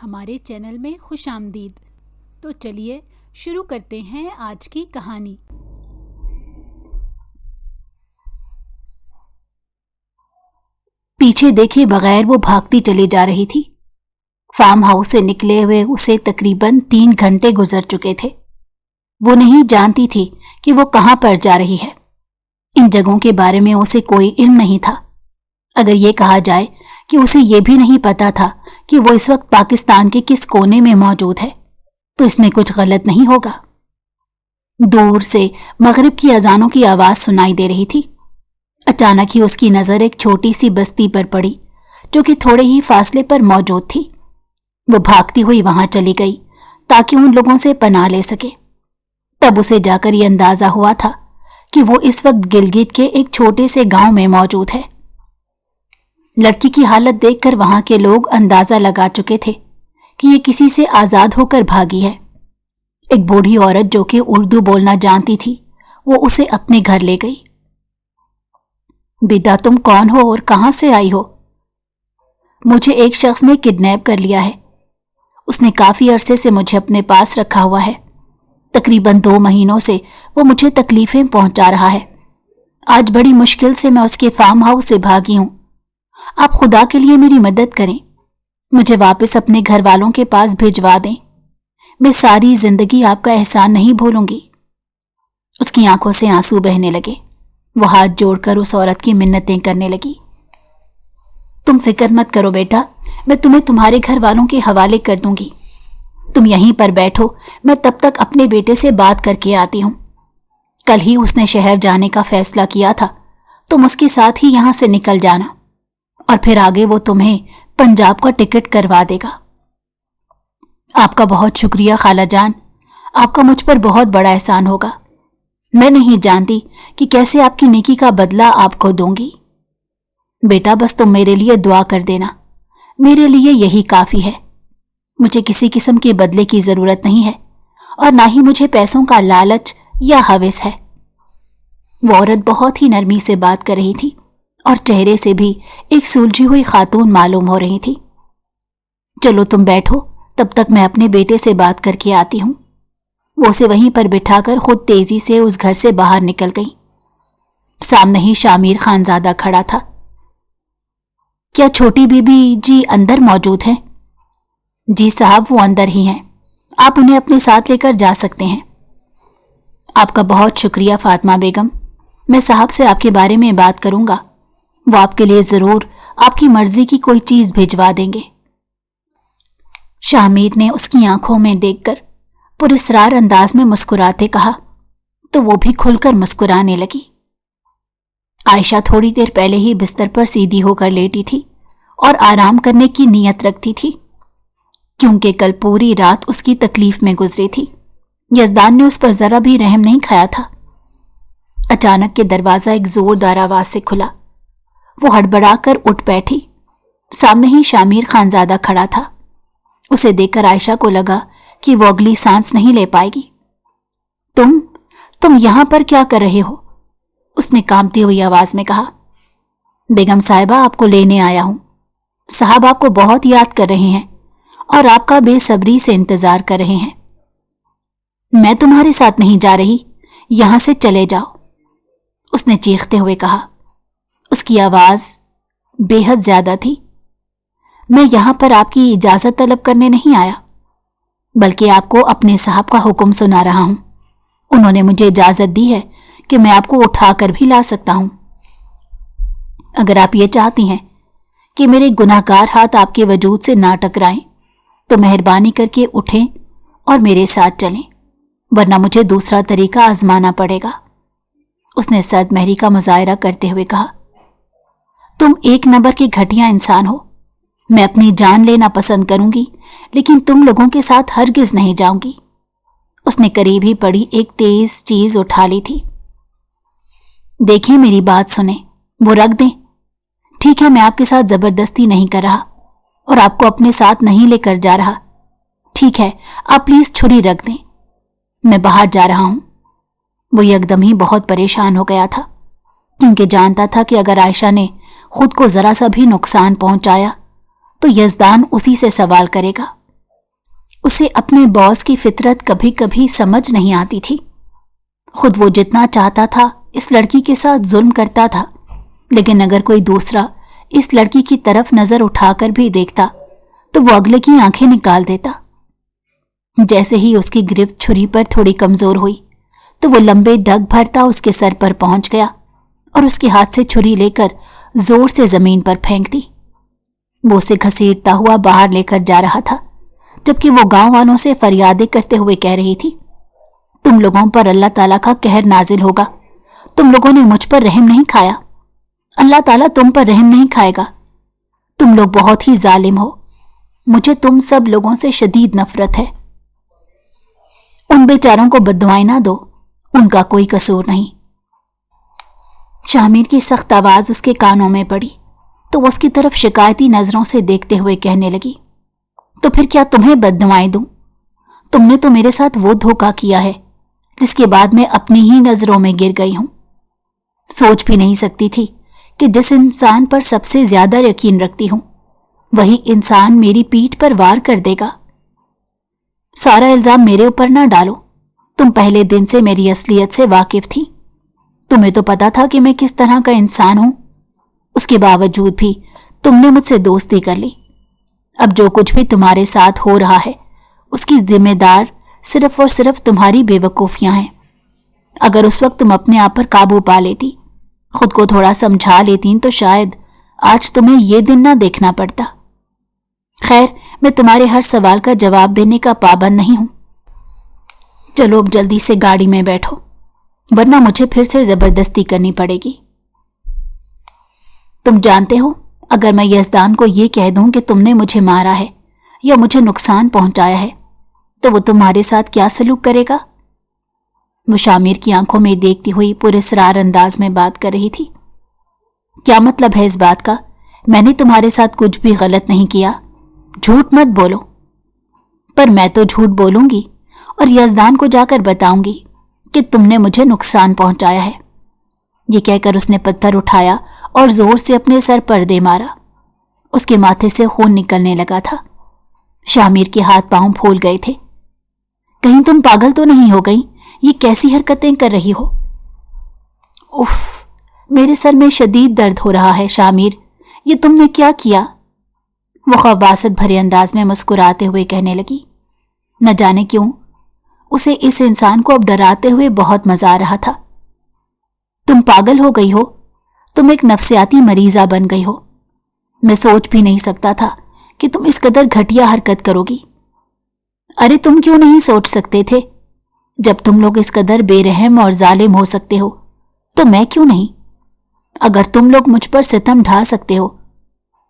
ہمارے چینل میں خوش آمدید۔ تو چلیے شروع کرتے ہیں آج کی کہانی۔ پیچھے دیکھے بغیر وہ بھاگتی چلی جا رہی تھی۔ فارم ہاؤس سے نکلے ہوئے اسے تقریباً 3 گھنٹے گزر چکے تھے۔ وہ نہیں جانتی تھی کہ وہ کہاں پر جا رہی ہے۔ ان جگہوں کے بارے میں اسے کوئی علم نہیں تھا۔ اگر یہ کہا جائے کہ اسے یہ بھی نہیں پتا تھا کہ وہ اس وقت پاکستان کے کس کونے میں موجود ہے تو اس میں کچھ غلط نہیں ہوگا۔ دور سے مغرب کی اذانوں کی آواز سنائی دے رہی تھی۔ اچانک ہی اس کی نظر ایک چھوٹی سی بستی پر پڑی جو کہ تھوڑے ہی فاصلے پر موجود تھی۔ وہ بھاگتی ہوئی وہاں چلی گئی تاکہ ان لوگوں سے پناہ لے سکے۔ تب اسے جا کر یہ اندازہ ہوا تھا کہ وہ اس وقت گلگت کے ایک چھوٹے سے گاؤں میں موجود ہے۔ لڑکی کی حالت دیکھ کر وہاں کے لوگ اندازہ لگا چکے تھے کہ یہ کسی سے آزاد ہو کر بھاگی ہے۔ ایک بوڑھی عورت جو کہ اردو بولنا جانتی تھی وہ اسے اپنے گھر لے گئی۔ بیٹا تم کون ہو اور کہاں سے آئی ہو؟ مجھے ایک شخص نے کڈنیپ کر لیا ہے۔ اس نے کافی عرصے سے مجھے اپنے پاس رکھا ہوا ہے۔ تقریباً 2 مہینوں سے وہ مجھے تکلیفیں پہنچا رہا ہے۔ آج بڑی مشکل سے میں اس کے فارم ہاؤس سے بھاگی ہوں۔ آپ خدا کے لیے میری مدد کریں، مجھے واپس اپنے گھر والوں کے پاس بھیجوا دیں۔ میں ساری زندگی آپ کا احسان نہیں بھولوں گی۔ اس کی آنکھوں سے آنسو بہنے لگے۔ وہ ہاتھ جوڑ کر اس عورت کی منتیں کرنے لگی۔ تم فکر مت کرو بیٹا، میں تمہیں تمہارے گھر والوں کے حوالے کر دوں گی۔ تم یہیں پر بیٹھو، میں تب تک اپنے بیٹے سے بات کر کے آتی ہوں۔ کل ہی اس نے شہر جانے کا فیصلہ کیا تھا، تم اس کے ساتھ ہی یہاں سے نکل جانا اور پھر آگے وہ تمہیں پنجاب کا ٹکٹ کروا دے گا۔ آپ کا بہت شکریہ خالہ جان، آپ کا مجھ پر بہت بڑا احسان ہوگا۔ میں نہیں جانتی کہ کیسے آپ کی نیکی کا بدلہ آپ کو دوں گی۔ بیٹا بس تم میرے لیے دعا کر دینا، میرے لیے یہی کافی ہے۔ مجھے کسی قسم کے بدلے کی ضرورت نہیں ہے اور نہ ہی مجھے پیسوں کا لالچ یا ہوس ہے۔ وہ عورت بہت ہی نرمی سے بات کر رہی تھی اور چہرے سے بھی ایک سلجھی ہوئی خاتون معلوم ہو رہی تھی۔ چلو تم بیٹھو، تب تک میں اپنے بیٹے سے بات کر کے آتی ہوں۔ وہ اسے وہیں پر بٹھا کر خود تیزی سے اس گھر سے باہر نکل گئی۔ سامنے ہی شامیر خانزادہ کھڑا تھا۔ کیا چھوٹی بی بی جی اندر موجود ہیں؟ جی صاحب وہ اندر ہی ہیں، آپ انہیں اپنے ساتھ لے کر جا سکتے ہیں۔ آپ کا بہت شکریہ فاطمہ بیگم، میں صاحب سے آپ کے بارے میں بات کروں گا، وہ آپ کے لیے ضرور آپ کی مرضی کی کوئی چیز بھجوا دیں گے۔ شامیر نے اس کی آنکھوں میں دیکھ کر پراسرار انداز میں مسکراتے کہا تو وہ بھی کھل کر مسکرانے لگی۔ عائشہ تھوڑی دیر پہلے ہی بستر پر سیدھی ہو کر لیٹی تھی اور آرام کرنے کی نیت رکھتی تھی، کیونکہ کل پوری رات اس کی تکلیف میں گزری تھی۔ یزدان نے اس پر ذرا بھی رحم نہیں کھایا تھا۔ اچانک کے دروازہ ایک زوردار آواز سے کھلا۔ وہ ہڑبڑا کر اٹھ بیٹھی۔ سامنے ہی شامیر خانزادہ کھڑا تھا۔ اسے دیکھ کر عائشہ کو لگا کہ وہ اگلی سانس نہیں لے پائے گی۔ تم یہاں پر کیا کر رہے ہو؟ اس نے کانپتی ہوئی آواز میں کہا۔ بیگم صاحبہ آپ کو لینے آیا ہوں۔ صاحب آپ کو بہت یاد کر رہے ہیں اور آپ کا بے صبری سے انتظار کر رہے ہیں۔ میں تمہارے ساتھ نہیں جا رہی، یہاں سے چلے جاؤ، اس نے چیختے ہوئے کہا۔ اس کی آواز بے حد زیادہ تھی۔ میں یہاں پر آپ کی اجازت طلب کرنے نہیں آیا، بلکہ آپ کو اپنے صاحب کا حکم سنا رہا ہوں۔ انہوں نے مجھے اجازت دی ہے کہ میں آپ کو اٹھا کر بھی لا سکتا ہوں۔ اگر آپ یہ چاہتی ہیں کہ میرے گناہ گار ہاتھ آپ کے وجود سے نہ ٹکرائیں تو مہربانی کر کے اٹھیں اور میرے ساتھ چلیں، ورنہ مجھے دوسرا طریقہ آزمانا پڑے گا، اس نے سرد مہری کا مظاہرہ کرتے ہوئے کہا۔ تم 1 نمبر کے گھٹیا انسان ہو، میں اپنی جان لینا پسند کروں گی لیکن تم لوگوں کے ساتھ ہرگز نہیں جاؤں گی۔ اس نے قریب ہی پڑی ایک تیز چیز اٹھا لی تھی۔ دیکھیں میری بات سنیں، وہ رکھ دیں۔ ٹھیک ہے، میں آپ کے ساتھ زبردستی نہیں کر رہا اور آپ کو اپنے ساتھ نہیں لے کر جا رہا۔ ٹھیک ہے، آپ پلیز چھری رکھ دیں، میں باہر جا رہا ہوں۔ وہ یکدم ہی بہت پریشان ہو گیا تھا، کیونکہ جانتا تھا کہ اگر عائشہ نے خود کو ذرا سا بھی نقصان پہنچایا تو یزدان اسی سے سوال کرے گا उसे अपने बॉस की फितरत कभी कभी समझ नहीं आती थी। खुद वो जितना चाहता था इस लड़की के साथ जुल्म करता था, लेकिन अगर कोई दूसरा इस लड़की की तरफ नजर उठाकर भी देखता तो वो अगले की आंखें निकाल देता। जैसे ही उसकी गिरफ्त छुरी पर थोड़ी कमजोर हुई तो वो लंबे डग भरता उसके सर पर पहुंच गया और उसके हाथ से छुरी लेकर जोर से जमीन पर फेंक दी। वो उसे घसीटता हुआ बाहर लेकर जा रहा था, जबकि वो गांव वालों से फरियादें करते हुए कह रही थी, तुम लोगों पर अल्लाह ताला का कहर नाजिल होगा। तुम लोगों ने मुझ पर रहम नहीं खाया, अल्लाह ताला तुम पर रहम नहीं खाएगा। तुम लोग बहुत ही जालिम हो। मुझे तुम सब लोगों से शदीद नफरत है। उन बेचारों को बद्दुआएं ना दो, उनका कोई कसूर नहीं। शामिर की सख्त आवाज उसके कानों में पड़ी तो वो उसकी तरफ शिकायती नजरों से देखते हुए कहने लगी, तो फिर क्या तुम्हें बद्दुआएं दूं? तुमने तो मेरे साथ वो धोखा किया है जिसके बाद मैं अपनी ही नजरों में गिर गई हूं। सोच भी नहीं सकती थी कि जिस इंसान पर सबसे ज्यादा यकीन रखती हूं वही इंसान मेरी पीठ पर वार कर देगा। सारा इल्जाम मेरे ऊपर ना डालो। तुम पहले दिन से मेरी असलियत से वाकिफ थी। तुम्हें तो पता था कि मैं किस तरह का इंसान हूं। उसके बावजूद भी तुमने मुझसे दोस्ती कर ली। अब जो कुछ भी तुम्हारे साथ हो रहा है उसकी जिम्मेदार सिर्फ और सिर्फ तुम्हारी बेवकूफियां हैं। अगर उस वक्त तुम अपने आप पर काबू पा लेती, खुद को थोड़ा समझा लेती, तो शायद आज तुम्हें यह दिन ना देखना पड़ता। खैर, मैं तुम्हारे हर सवाल का जवाब देने का पाबंद नहीं हूं। चलो अब जल्दी से गाड़ी में बैठो, वरना मुझे फिर से जबरदस्ती करनी पड़ेगी। तुम जानते हो, अगर मैं यज़दान को यह कह दूं कि तुमने मुझे मारा है या मुझे नुकसान पहुंचाया है तो वो तुम्हारे साथ क्या सलूक करेगा? वो शामिर की आंखों में देखती हुई पुरस्रार अंदाज में बात कर रही थी। क्या मतलब है इस बात का? मैंने तुम्हारे साथ कुछ भी गलत नहीं किया। झूठ मत बोलो। पर मैं तो झूठ बोलूंगी और यज़दान को जाकर बताऊंगी कि तुमने मुझे नुकसान पहुंचाया है। ये कहकर उसने पत्थर उठाया और जोर से अपने सर पर दे मारा। उसके माथे से खून निकलने लगा था। शामिर के हाथ पांव फूल गए थे। कहीं तुम पागल तो नहीं हो गई? ये कैसी हरकतें कर रही हो? उफ, मेरे सर में शदीद दर्द हो रहा है। शामिर, ये तुमने क्या किया? वो खवासत भरे अंदाज में मुस्कुराते हुए कहने लगी। न जाने क्यों उसे इस इंसान को अब डराते हुए बहुत मजा आ रहा था। तुम पागल हो गई हो। तुम एक नफ्सियाती मरीजा बन गई हो। मैं सोच भी नहीं सकता था कि तुम इस कदर घटिया हरकत करोगी। अरे तुम क्यों नहीं सोच सकते थे? जब तुम लोग इस कदर बेरहम और जालिम हो सकते हो तो मैं क्यों नहीं? अगर तुम लोग मुझ पर सितम ढा सकते हो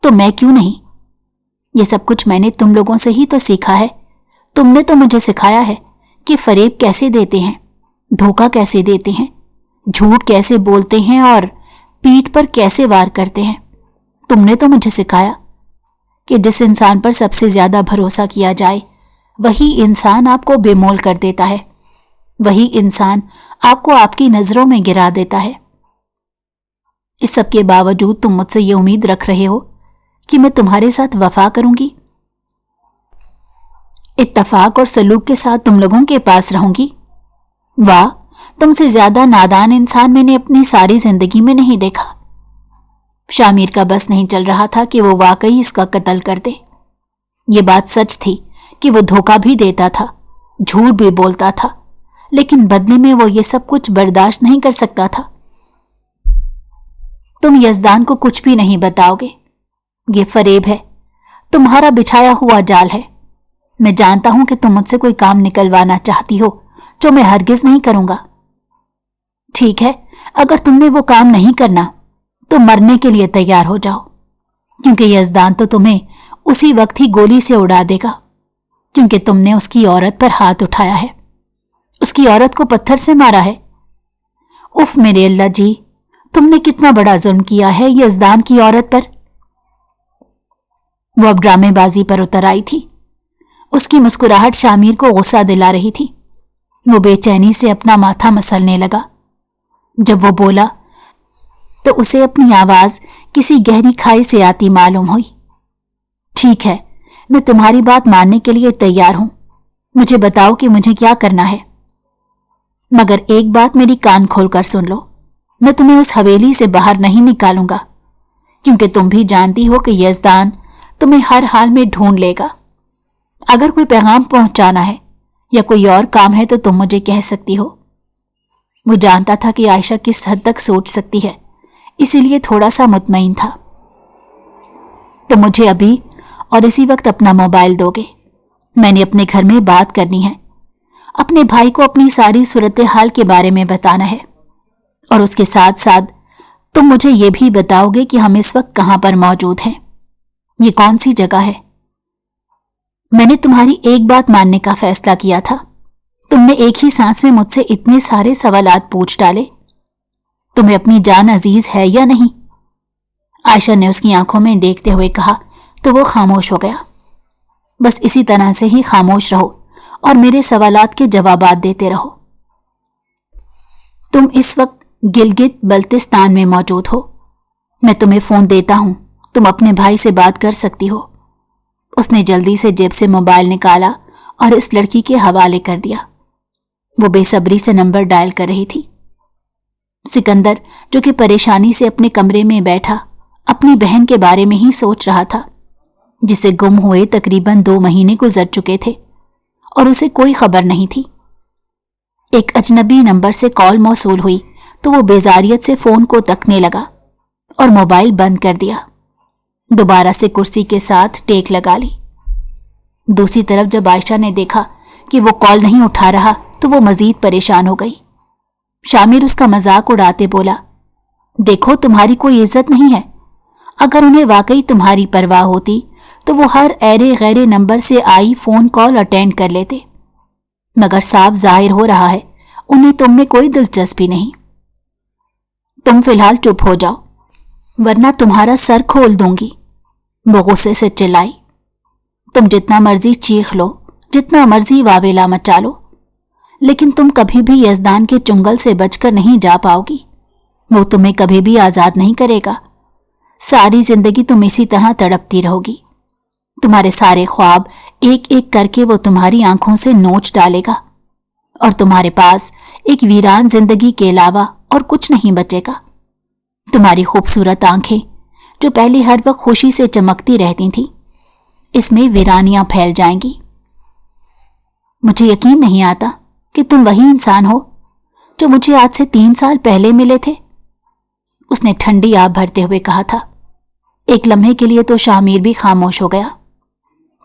तो मैं क्यों नहीं? ये सब कुछ मैंने तुम लोगों से ही तो सीखा है। तुमने तो मुझे सिखाया है कि फरेब कैसे देते हैं, धोखा कैसे देते हैं, झूठ कैसे बोलते हैं और पीठ पर कैसे वार करते हैं। तुमने तो मुझे सिखाया कि जिस इंसान पर सबसे ज्यादा भरोसा किया जाए वही इंसान आपको बेमोल कर देता है, वही इंसान आपको आपकी नजरों में गिरा देता है। इस सब के बावजूद तुम मुझसे ये उम्मीद रख रहे हो कि मैं तुम्हारे साथ वफा करूंगी, इत्तफाक और सलूक के साथ तुम लोगों के पास रहूंगी। वाह, तुमसे ज्यादा नादान इंसान मैंने अपनी सारी जिंदगी में नहीं देखा। शामिर का बस नहीं चल रहा था कि वो वाकई इसका कत्ल कर दे। ये बात सच थी कि वो धोखा भी देता था, झूठ भी बोलता था, लेकिन बदले में वो ये सब कुछ बर्दाश्त नहीं कर सकता था। तुम यज़दान को कुछ भी नहीं बताओगे। ये फरेब है, तुम्हारा बिछाया हुआ जाल है। मैं जानता हूं कि तुम मुझसे कोई काम निकलवाना चाहती हो जो मैं हरगिज नहीं करूंगा। ठीक है, अगर तुमने वो काम नहीं करना तो मरने के लिए तैयार हो जाओ, क्योंकि यज़दान तो तुम्हें उसी वक्त ही गोली से उड़ा देगा, क्योंकि तुमने उसकी औरत पर हाथ उठाया है, उसकी औरत को पत्थर से मारा है। उफ मेरे अल्लाह जी, तुमने कितना बड़ा जुल्म किया है यज़दान की औरत पर। वो अब ड्रामेबाजी पर उतर आई थी। उसकी मुस्कुराहट शामिर को गुस्सा दिला रही थी। वो बेचैनी से अपना माथा मसलने लगा। जब वो बोला तो उसे अपनी आवाज किसी गहरी खाई से आती मालूम हुई। ठीक है, मैं तुम्हारी बात मानने के लिए तैयार हूं, مجھے بتاؤ کہ مجھے کیا کرنا ہے۔ مگر ایک بات میری کان کھول کر سن لو، میں تمہیں اس حویلی سے باہر نہیں نکالوں گا، کیونکہ تم بھی جانتی ہو کہ یزدان تمہیں ہر حال میں ڈھونڈ لے گا۔ اگر کوئی پیغام پہنچانا ہے یا کوئی اور کام ہے تو تم مجھے کہہ سکتی ہو۔ وہ جانتا تھا کہ عائشہ کس حد تک سوچ سکتی ہے، اسی لیے تھوڑا سا مطمئن تھا۔ تو مجھے ابھی اور اسی وقت اپنا موبائل دو گے؟ میں نے اپنے گھر میں بات کرنی ہے، اپنے بھائی کو اپنی ساری صورتحال کے بارے میں بتانا ہے، اور اس کے ساتھ ساتھ تم مجھے یہ بھی بتاؤ گے کہ ہم اس وقت کہاں پر موجود ہیں، یہ کون سی جگہ ہے۔ میں نے تمہاری ایک بات ماننے کا فیصلہ کیا تھا، تم نے ایک ہی سانس میں مجھ سے اتنے سارے سوالات پوچھ ڈالے۔ تمہیں اپنی جان عزیز ہے یا نہیں؟ عائشہ نے اس کی آنکھوں میں دیکھتے ہوئے کہا تو وہ خاموش ہو گیا۔ بس اسی طرح سے ہی خاموش رہو اور میرے سوالات کے جوابات دیتے رہو۔ تم اس وقت گلگت بلتستان میں موجود ہو، میں تمہیں فون دیتا ہوں، تم اپنے بھائی سے بات کر سکتی ہو۔ اس نے جلدی سے جیب سے موبائل نکالا اور اس لڑکی کے حوالے کر دیا۔ وہ بے صبری سے نمبر ڈائل کر رہی تھی۔ سکندر جو کہ پریشانی سے اپنے کمرے میں بیٹھا اپنی بہن کے بارے میں ہی سوچ رہا تھا، جسے گم ہوئے تقریباً 2 مہینے گزر چکے تھے اور اسے کوئی خبر نہیں تھی۔ ایک اجنبی نمبر سے کال موصول ہوئی تو وہ بیزاریت سے فون کو تکنے لگا اور موبائل بند کر دیا۔ دوبارہ سے کرسی کے ساتھ ٹیک لگا لی۔ دوسری طرف جب عائشہ نے دیکھا کہ وہ کال نہیں اٹھا رہا تو وہ مزید پریشان ہو گئی۔ شامر اس کا مذاق اڑاتے بولا، دیکھو تمہاری کوئی عزت نہیں ہے، اگر انہیں واقعی تمہاری پرواہ ہوتی تو وہ ہر ایرے غیرے نمبر سے آئی فون کال اٹینڈ کر لیتے، مگر صاف ظاہر ہو رہا ہے انہیں تم میں کوئی دلچسپی نہیں۔ تم فی الحال چپ ہو جاؤ ورنہ تمہارا سر کھول دوں گی، وہ غصے سے چلائی۔ تم جتنا مرضی چیخ لو، جتنا مرضی واویلا مچا لو، لیکن تم کبھی بھی یزدان کے چنگل سے بچ کر نہیں جا پاؤ گی، وہ تمہیں کبھی بھی آزاد نہیں کرے گا۔ ساری زندگی تم اسی طرح تڑپتی رہو گی، تمہارے سارے خواب ایک ایک کر کے وہ تمہاری آنکھوں سے نوچ ڈالے گا، اور تمہارے پاس ایک ویران زندگی کے علاوہ اور کچھ نہیں بچے گا۔ تمہاری خوبصورت آنکھیں جو پہلے ہر وقت خوشی سے چمکتی رہتی تھیں، اس میں ویرانیاں پھیل جائیں گی۔ مجھے یقین نہیں آتا کہ تم وہی انسان ہو جو مجھے آج سے 3 سال پہلے ملے تھے، اس نے ٹھنڈی آب بھرتے ہوئے کہا تھا۔ ایک لمحے کے لیے تو شامیر بھی خاموش ہو گیا۔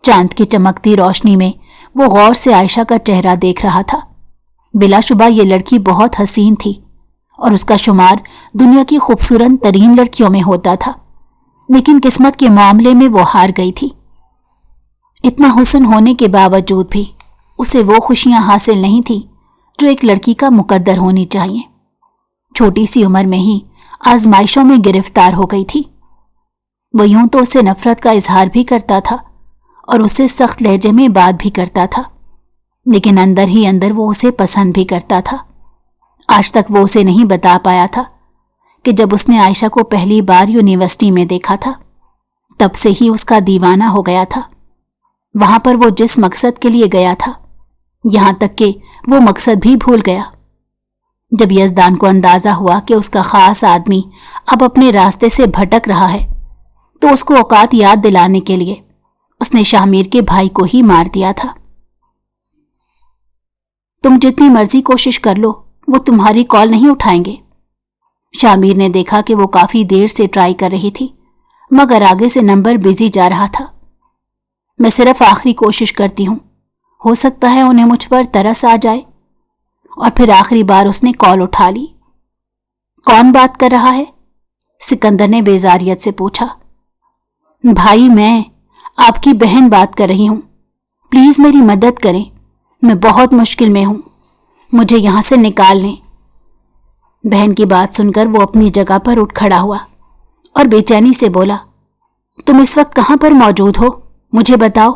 چاند کی چمکتی روشنی میں وہ غور سے عائشہ کا چہرہ دیکھ رہا تھا۔ بلا شبہ یہ لڑکی بہت حسین تھی اور اس کا شمار دنیا کی خوبصورت ترین لڑکیوں میں ہوتا تھا، لیکن قسمت کے معاملے میں وہ ہار گئی تھی۔ اتنا حسن ہونے کے باوجود بھی اسے وہ خوشیاں حاصل نہیں تھی جو ایک لڑکی کا مقدر ہونی چاہیے۔ چھوٹی سی عمر میں ہی آزمائشوں میں گرفتار ہو گئی تھی۔ وہ یوں تو اسے نفرت کا اظہار بھی کرتا تھا اور اسے سخت لہجے میں بات بھی کرتا تھا، لیکن اندر ہی اندر وہ اسے پسند بھی کرتا تھا۔ آج تک وہ اسے نہیں بتا پایا تھا کہ جب اس نے عائشہ کو پہلی بار یونیورسٹی میں دیکھا تھا تب سے ہی اس کا دیوانہ ہو گیا تھا۔ وہاں پر وہ جس مقصد کے لیے گیا تھا، یہاں تک کہ وہ مقصد بھی بھول گیا۔ جب یزدان کو اندازہ ہوا کہ اس کا خاص آدمی اب اپنے راستے سے بھٹک رہا ہے تو اس کو اوقات یاد دلانے کے لیے اس نے شامیر کے بھائی کو ہی مار دیا تھا۔ تم جتنی مرضی کوشش کر لو وہ تمہاری کال نہیں اٹھائیں گے۔ شامیر نے دیکھا کہ وہ کافی دیر سے ٹرائی کر رہی تھی مگر آگے سے نمبر بزی جا رہا تھا۔ میں صرف آخری کوشش کرتی ہوں، ہو سکتا ہے انہیں مجھ پر ترس آ جائے۔ اور پھر آخری بار اس نے کال اٹھا لی۔ کون بات کر رہا ہے؟ سکندر نے بیزاریت سے پوچھا۔ بھائی، میں آپ کی بہن بات کر رہی ہوں، پلیز میری مدد کریں، میں بہت مشکل میں ہوں، مجھے یہاں سے نکال لیں۔ بہن کی بات سن کر وہ اپنی جگہ پر اٹھ کھڑا ہوا اور بے چینی سے بولا، تم اس وقت کہاں پر موجود ہو؟ مجھے بتاؤ۔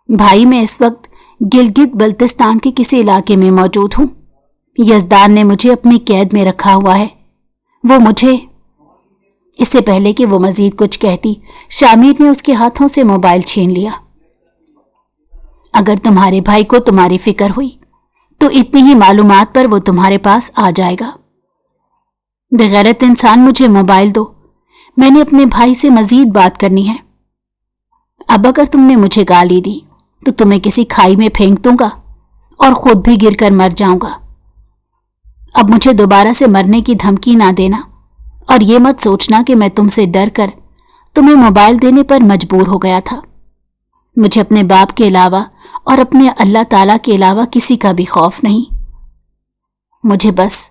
بھائی، میں اس وقت گلگت بلتستان کے کسی علاقے میں موجود ہوں۔ یزدان نے مجھے اپنی قید میں رکھا ہوا ہے، وہ مجھے… اس سے پہلے کہ وہ مزید کچھ کہتی، شامیر نے اس کے ہاتھوں سے موبائل چھین لیا۔ अगर तुम्हारे भाई को तुम्हारी फिक्र हुई तो इतनी ही मालूमात पर वो तुम्हारे पास आ जाएगा। बेगैरत इंसान, मुझे मोबाइल दो, मैंने अपने भाई से मजीद बात करनी है। अब अगर तुमने मुझे गाली दी तो तुम्हें किसी खाई में फेंक दूंगा और खुद भी गिरकर मर जाऊंगा। अब मुझे दोबारा से मरने की धमकी ना देना और ये मत सोचना कि मैं तुमसे डर कर तुम्हें मोबाइल देने पर मजबूर हो गया था। मुझे अपने बाप के अलावा और अपने अल्लाह ताला के अलावा किसी का भी खौफ नहीं। मुझे बस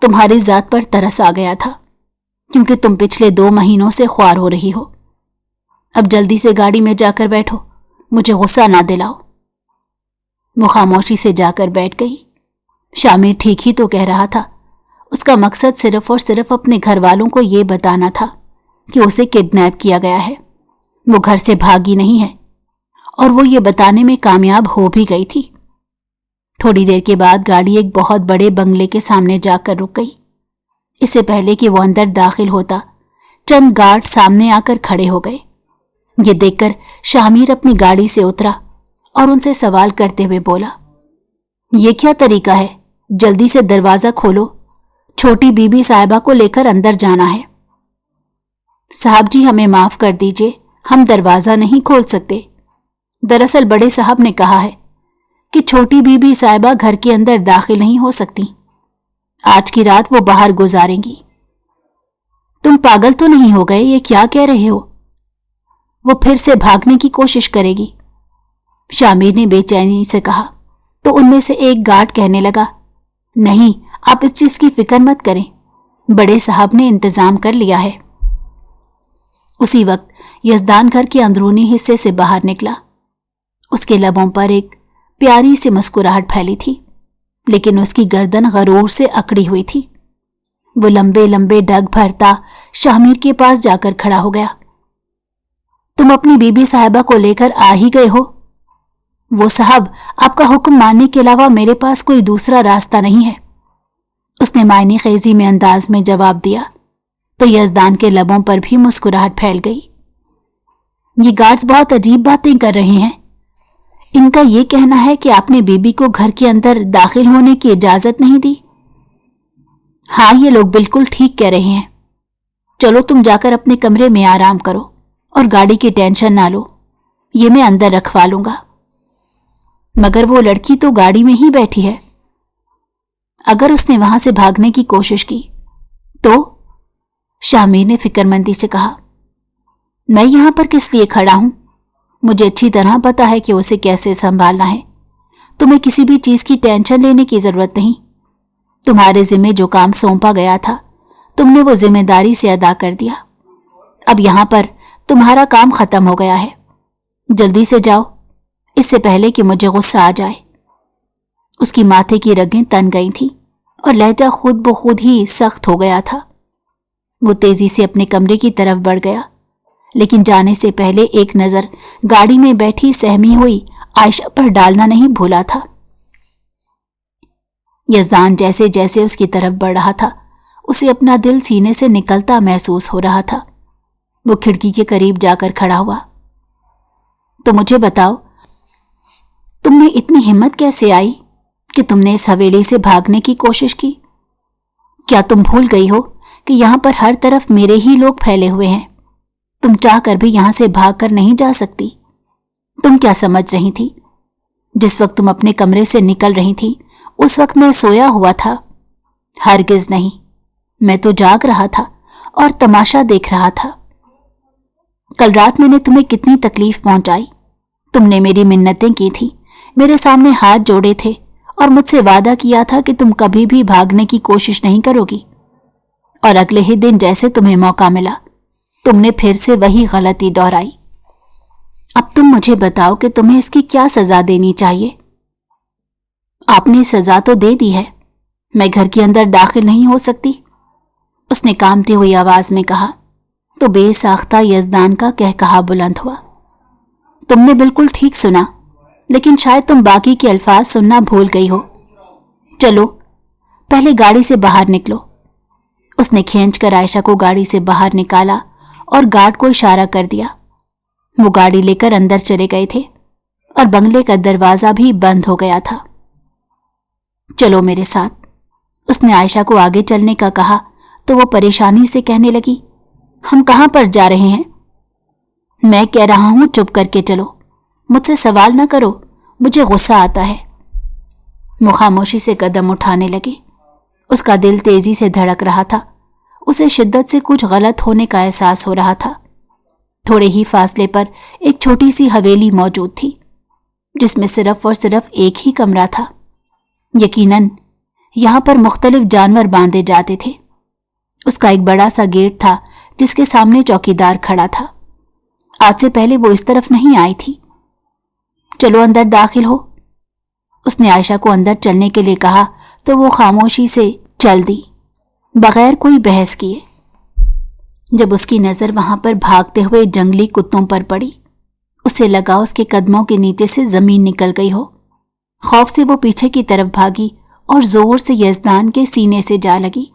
तुम्हारी जात पर तरस आ गया था क्योंकि तुम पिछले 2 महीनों से ख्वार हो रही हो। अब जल्दी से गाड़ी में जाकर बैठो, मुझे गुस्सा ना दिलाओ। वो खामोशी से जाकर बैठ गई। शामिर ठीक ही तो कह रहा था। उसका मकसद सिर्फ और सिर्फ अपने घर वालों को ये बताना था कि उसे किडनैप किया गया है। वो घर से भागी नहीं है और वो ये बताने में कामयाब हो भी गई थी। थोड़ी देर के बाद गाड़ी एक बहुत बड़े बंगले के सामने जाकर रुक गई। इससे पहले कि वो अंदर दाखिल होता, चंद गार्ड सामने आकर खड़े हो गए। ये देखकर शामिर अपनी गाड़ी से उतरा और उनसे सवाल करते हुए बोला, ये क्या तरीका है? जल्दी से दरवाजा खोलो, छोटी बीबी साहिबा को लेकर अंदर जाना है। साहब जी, हमें माफ कर दीजिए, हम दरवाजा नहीं खोल सकते। दरअसल बड़े साहब ने कहा है कि छोटी बीबी साहिबा घर के अंदर दाखिल नहीं हो सकती। आज की रात वो बाहर गुजारेंगी। तुम पागल तो नहीं हो गए? ये क्या कह रहे हो? वो फिर से भागने की कोशिश करेगी, शामिर ने बेचैनी से कहा। तो उनमें से एक गार्ड कहने लगा, नहीं, आप इस चीज की फिक्र मत करें, बड़े साहब ने इंतजाम कर लिया है। उसी वक्त यजदान घर के अंदरूनी हिस्से से बाहर निकला। उसके लबों पर एक प्यारी सी मुस्कुराहट फैली थी, लेकिन उसकी गर्दन गरूर से अकड़ी हुई थी। वो लंबे लंबे डग भरता शामिर के पास जाकर खड़ा हो गया। तुम अपनी बीबी साहिबा को लेकर आ ही गए हो? वो साहब, आपका हुक्म मानने के अलावा मेरे पास कोई दूसरा रास्ता नहीं है, उसने मायने खेजी में अंदाज में जवाब दिया। तो यजदान के लबों पर भी मुस्कुराहट फैल गई। ये गार्ड्स बहुत अजीब बातें कर रहे हैं। इनका ये कहना है कि आपने बीबी को घर के अंदर दाखिल होने की इजाजत नहीं दी। हाँ, ये लोग बिल्कुल ठीक कह रहे हैं। चलो तुम जाकर अपने कमरे में आराम करो और गाड़ी की टेंशन ना लो, ये मैं अंदर रखवा लूंगा। मगर वो लड़की तो गाड़ी में ही बैठी है। अगर उसने वहां से भागने की कोशिश की तो? शामिर ने फिक्रमंदी से कहा। मैं यहां पर किस लिए खड़ा हूं? मुझे अच्छी तरह पता है कि उसे कैसे संभालना है। तुम्हें किसी भी चीज की टेंशन लेने की जरूरत नहीं। तुम्हारे जिम्मे जो काम सौंपा गया था, तुमने वो जिम्मेदारी से अदा कर दिया। अब यहां पर तुम्हारा काम खत्म हो गया है। जल्दी से जाओ, इससे पहले कि मुझे गुस्सा आ जाए। उसकी माथे की रगें तन गई थीं और लहजा खुद ब खुद ही सख्त हो गया था। वो तेजी से अपने कमरे की तरफ बढ़ गया, लेकिन जाने से पहले एक नजर गाड़ी में बैठी सहमी हुई आयशा पर डालना नहीं भूला था। यजदान जैसे जैसे उसकी तरफ बढ़ रहा था, उसे अपना दिल सीने से निकलता महसूस हो रहा था। वो खिड़की के करीब जाकर खड़ा हुआ। तो मुझे बताओ, तुमने इतनी हिम्मत कैसे आई कि तुमने इस हवेली से भागने की कोशिश की? क्या तुम भूल गई हो कि यहां पर हर तरफ मेरे ही लोग फैले हुए हैं? तुम चाहकर भी यहां से भागकर नहीं जा सकती। तुम क्या समझ रही थी? जिस वक्त तुम अपने कमरे से निकल रही थी, उस वक्त मैं सोया हुआ था? हरगिज नहीं, मैं तो जाग रहा था और तमाशा देख रहा था। कल रात मैंने तुम्हें कितनी तकलीफ पहुंचाई। तुमने मेरी मिन्नतें की थी, मेरे सामने हाथ जोड़े थे और मुझसे वादा किया था कि तुम कभी भी भागने की कोशिश नहीं करोगी। और अगले ही दिन जैसे तुम्हें मौका मिला, तुमने फिर से वही गलती दोहराई। अब तुम मुझे बताओ कि तुम्हें इसकी क्या सजा देनी चाहिए? आपने सजा तो दे दी है, मैं घर के अंदर दाखिल नहीं हो सकती, उसने कांपती हुई आवाज में कहा। तो बेसाख्ता यजदान का कहकहा बुलंद हुआ। तुमने बिल्कुल ठीक सुना, लेकिन शायद तुम बाकी के अल्फाज सुनना भूल गई हो। चलो पहले गाड़ी से बाहर निकलो। उसने खींचकर आयशा को गाड़ी से बाहर निकाला और गार्ड को इशारा कर दिया। वो गाड़ी लेकर अंदर चले गए थे और बंगले का दरवाजा भी बंद हो गया था। चलो मेरे साथ, उसने आयशा को आगे चलने का कहा तो वो परेशानी से कहने लगी, हम कहाँ पर जा रहे हैं? मैं कह रहा हूं चुप करके चलो, मुझसे सवाल न करो, मुझे गुस्सा आता है। वो खामोशी से कदम उठाने लगे। उसका दिल तेजी से धड़क रहा था। उसे शिद्दत से कुछ गलत होने का एहसास हो रहा था। थोड़े ही फासले पर एक छोटी सी हवेली मौजूद थी जिसमें सिर्फ और सिर्फ एक ही कमरा था। यकीनन यहां पर मुख्तलिफ जानवर बांधे जाते थे। उसका एक बड़ा सा गेट था जिसके सामने चौकीदार खड़ा था। आज से पहले वो इस तरफ नहीं आई थी। चलो अंदर दाखिल हो, उसने आयशा को अंदर चलने के लिए कहा तो वो खामोशी से चल दी, बगैर कोई बहस किए। जब उसकी नजर वहां पर भागते हुए जंगली कुत्तों पर पड़ी, उसे लगा उसके कदमों के नीचे से जमीन निकल गई हो। खौफ से वो पीछे की तरफ भागी और जोर से यजदान के सीने से जा लगी।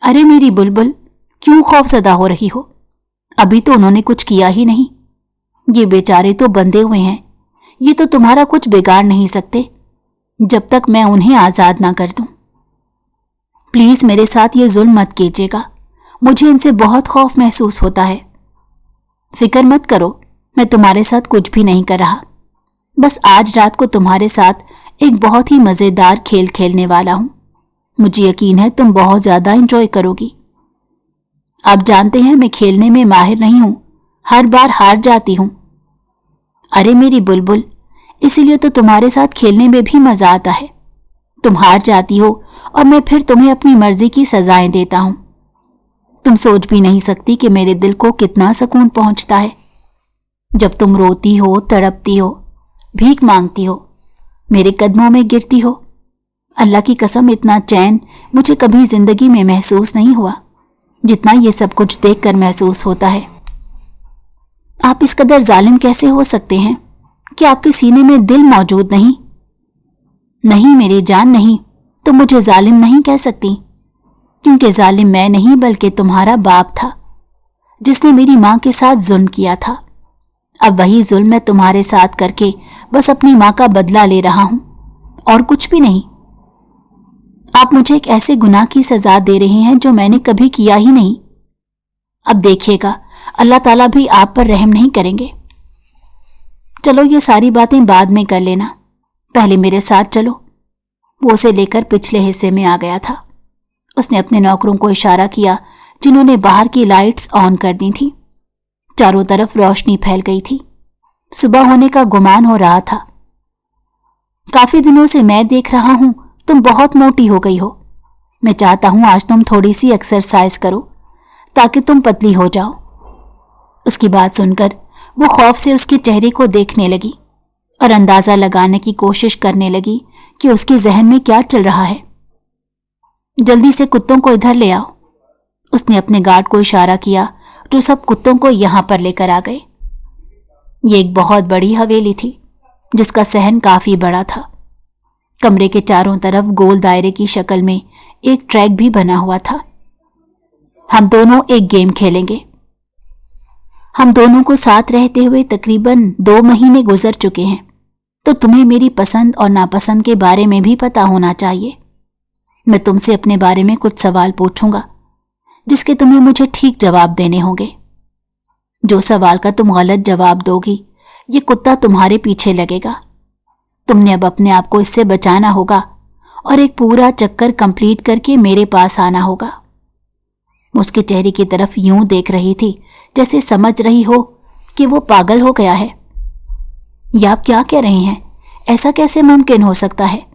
अरे मेरी बुलबुल, क्यों खौफजदा हो रही हो? अभी तो उन्होंने कुछ किया ही नहीं। ये बेचारे तो बंधे हुए हैं, ये तो तुम्हारा कुछ बिगाड़ नहीं सकते जब तक मैं उन्हें आजाद ना कर दूं। प्लीज मेरे साथ ये जुल्म मत कीजिएगा, मुझे इनसे बहुत खौफ महसूस होता है। फिक्र मत करो, मैं तुम्हारे साथ कुछ भी नहीं कर रहा। बस आज रात को तुम्हारे साथ एक बहुत ही मजेदार खेल खेलने वाला हूं। मुझे यकीन है तुम बहुत ज्यादा एंजॉय करोगी। आप जानते हैं मैं खेलने में माहिर नहीं हूं, हर बार हार जाती हूं। अरे मेरी बुलबुल, इसीलिए तो तुम्हारे साथ खेलने में भी मजा आता है। तुम हार जाती हो और मैं फिर तुम्हें अपनी मर्जी की सजाएं देता हूं। तुम सोच भी नहीं सकती कि मेरे दिल को कितना सुकून पहुंचता है जब तुम रोती हो, तड़पती हो, भीख मांगती हो, मेरे कदमों में गिरती हो। अल्लाह की कसम, इतना चैन मुझे कभी जिंदगी में महसूस नहीं हुआ जितना ये सब कुछ देखकर महसूस होता है। आप इस कदर जालिम कैसे हो सकते हैं कि आपके सीने में दिल मौजूद नहीं? नहीं मेरी जान, नहीं, तुम मुझे जालिम नहीं कह सकती, क्योंकि जालिम मैं नहीं बल्कि तुम्हारा बाप था जिसने मेरी मां के साथ जुल्म किया था। अब वही जुल्म मैं तुम्हारे साथ करके बस अपनी मां का बदला ले रहा हूं, और कुछ भी नहीं। आप मुझे एक ऐसे गुनाह की सजा दे रहे हैं जो मैंने कभी किया ही नहीं। अब देखिएगा, अल्लाह ताला भी आप पर रहम नहीं करेंगे। चलो ये सारी बातें बाद में कर लेना, पहले मेरे साथ चलो। वो उसे लेकर पिछले हिस्से में आ गया था। उसने अपने नौकरों को इशारा किया जिन्होंने बाहर की लाइट्स ऑन कर दी थी। चारों तरफ रोशनी फैल गई थी। सुबह होने का गुमान हो रहा था। काफी दिनों से मैं देख रहा हूं तुम बहुत मोटी हो गई हो। मैं चाहता हूं आज तुम थोड़ी सी एक्सरसाइज करो ताकि तुम पतली हो जाओ। उसकी बात सुनकर वो खौफ से उसके चेहरे को देखने लगी और अंदाजा लगाने की कोशिश करने लगी कि उसके जहन में क्या चल रहा है। जल्दी से कुत्तों को इधर ले आओ, उसने अपने गार्ड को इशारा किया जो सब कुत्तों को यहां पर लेकर आ गए। ये एक बहुत बड़ी हवेली थी जिसका सहन काफी बड़ा था। कमरे के चारों तरफ गोल दायरे की शक्ल में एक ट्रैक भी बना हुआ था। हम दोनों एक गेम खेलेंगे। हम दोनों को साथ रहते हुए तकरीबन 2 महीने गुजर चुके हैं, तो तुम्हें मेरी पसंद और नापसंद के बारे में भी पता होना चाहिए। मैं तुमसे अपने बारे में कुछ सवाल पूछूंगा जिसके तुम्हें मुझे ठीक जवाब देने होंगे। जो सवाल का तुम गलत जवाब दोगी, ये कुत्ता तुम्हारे पीछे लगेगा। तुमने अब अपने आप को इससे बचाना होगा और एक पूरा चक्कर कंप्लीट करके मेरे पास आना होगा। उसके चेहरे की तरफ यूं देख रही थी जैसे समझ रही हो कि वो पागल हो गया है। या आप क्या कह रहे हैं? ऐसा कैसे मुमकिन हो सकता है?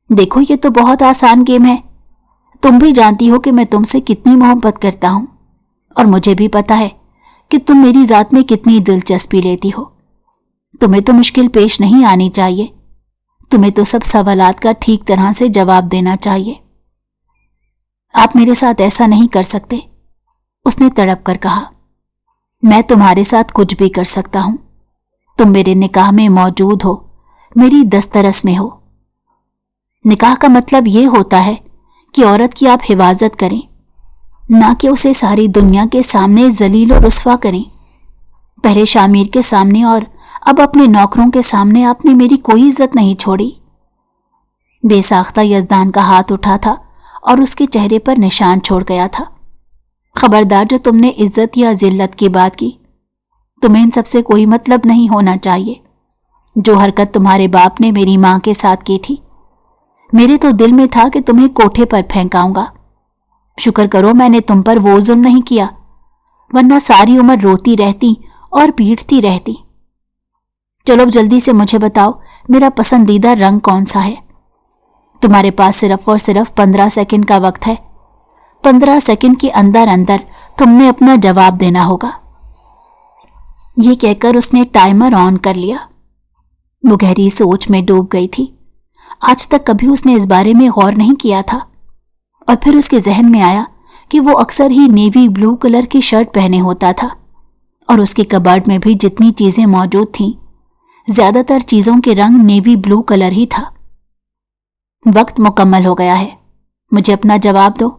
देखो, ये तो बहुत आसान गेम है। तुम भी जानती हो कि मैं तुमसे कितनी मोहब्बत करता हूं और मुझे भी पता है कि तुम मेरी जात में कितनी दिलचस्पी लेती हो। तुम्हें तो मुश्किल पेश नहीं आनी चाहिए। तुम्हें तो सब सवालात का ठीक तरह से जवाब देना चाहिए। आप मेरे साथ ऐसा नहीं कर सकते, उसने तड़प कर कहा। मैं तुम्हारे साथ कुछ भी कर सकता हूं। तुम मेरे निकाह में मौजूद हो, मेरी दस्तरस में हो। निकाह का मतलब ये होता है कि औरत की आप हिफाजत करें, ना कि उसे सारी दुनिया के सामने जलील और रुस्वा करें। पहले शामिर के सामने और اب اپنے نوکروں کے سامنے آپ نے میری کوئی عزت نہیں چھوڑی۔ بے ساختہ یزدان کا ہاتھ اٹھا تھا اور اس کے چہرے پر نشان چھوڑ گیا تھا۔ خبردار جو تم نے عزت یا ذلت کی بات کی، تمہیں ان سب سے کوئی مطلب نہیں ہونا چاہیے۔ جو حرکت تمہارے باپ نے میری ماں کے ساتھ کی تھی، میرے تو دل میں تھا کہ تمہیں کوٹھے پر پھینکاؤں گا۔ شکر کرو میں نے تم پر وہ ظلم نہیں کیا، ورنہ ساری عمر روتی رہتی اور پیٹتی رہتی۔ چلو اب جلدی سے مجھے بتاؤ میرا پسندیدہ رنگ کون سا ہے؟ تمہارے پاس صرف اور صرف 15 سیکنڈ کا وقت ہے۔ 15 سیکنڈ کے اندر اندر تم نے اپنا جواب دینا ہوگا۔ یہ کہہ کر اس نے ٹائمر آن کر لیا۔ وہ گہری سوچ میں ڈوب گئی تھی۔ آج تک کبھی اس نے اس بارے میں غور نہیں کیا تھا، اور پھر اس کے ذہن میں آیا کہ وہ اکثر ہی نیوی بلو کلر کی شرٹ پہنے ہوتا تھا، اور اس کے کبرڈ میں بھی جتنی چیزیں موجود تھیں زیادہ تر چیزوں کے رنگ نیوی بلو کلر ہی تھا۔ وقت مکمل ہو گیا ہے، مجھے اپنا جواب دو۔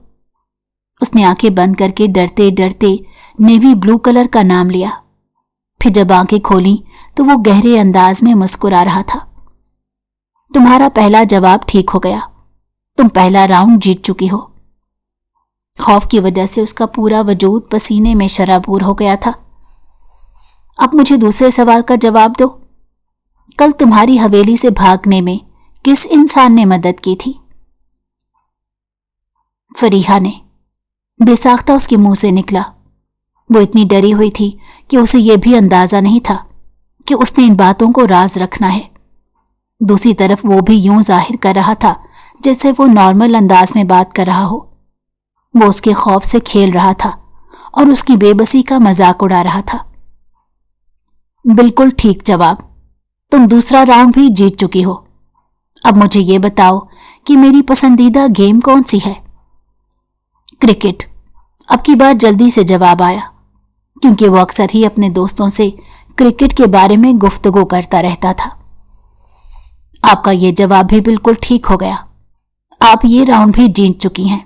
اس نے آنکھیں بند کر کے ڈرتے ڈرتے نیوی بلو کلر کا نام لیا۔ پھر جب آنکھیں کھولیں تو وہ گہرے انداز میں مسکرا رہا تھا۔ تمہارا پہلا جواب ٹھیک ہو گیا، تم پہلا راؤنڈ جیت چکی ہو۔ خوف کی وجہ سے اس کا پورا وجود پسینے میں شرابور ہو گیا تھا۔ اب مجھے دوسرے سوال کا جواب دو۔ کل تمہاری حویلی سے بھاگنے میں کس انسان نے مدد کی تھی؟ فریحہ نے، بے ساختہ اس کے منہ سے نکلا۔ وہ اتنی ڈری ہوئی تھی کہ اسے یہ بھی اندازہ نہیں تھا کہ اس نے ان باتوں کو راز رکھنا ہے۔ دوسری طرف وہ بھی یوں ظاہر کر رہا تھا جیسے وہ نارمل انداز میں بات کر رہا ہو۔ وہ اس کے خوف سے کھیل رہا تھا اور اس کی بے بسی کا مذاق اڑا رہا تھا۔ بالکل ٹھیک جواب، تم دوسرا راؤنڈ بھی جیت چکی ہو۔ اب مجھے یہ بتاؤ کہ میری پسندیدہ گیم کون سی ہے؟ کرکٹ۔ اب کی بار جلدی سے جواب آیا، کیونکہ وہ اکثر ہی اپنے دوستوں سے کرکٹ کے بارے میں گفتگو کرتا رہتا تھا۔ آپ کا یہ جواب بھی بالکل ٹھیک ہو گیا، آپ یہ راؤنڈ بھی جیت چکی ہیں۔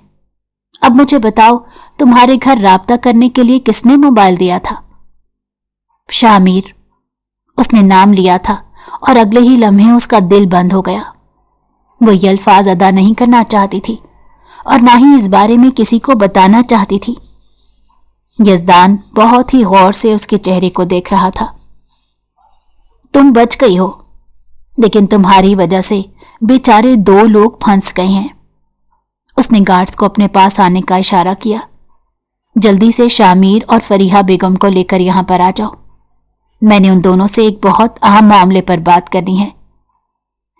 اب مجھے بتاؤ تمہارے گھر رابطہ کرنے کے لیے کس نے موبائل دیا تھا؟ شامیر۔ اس نے نام لیا تھا اور اگلے ہی لمحے اس کا دل بند ہو گیا۔ وہ یہ الفاظ ادا نہیں کرنا چاہتی تھی اور نہ ہی اس بارے میں کسی کو بتانا چاہتی تھی۔ یزدان بہت ہی غور سے اس کے چہرے کو دیکھ رہا تھا۔ تم بچ گئی ہو، لیکن تمہاری وجہ سے بیچارے 2 لوگ پھنس گئے ہیں۔ اس نے گارڈز کو اپنے پاس آنے کا اشارہ کیا۔ جلدی سے شامیر اور فریحہ بیگم کو لے کر یہاں پر آ جاؤ، میں نے ان دونوں سے ایک بہت اہم معاملے پر بات کرنی ہے۔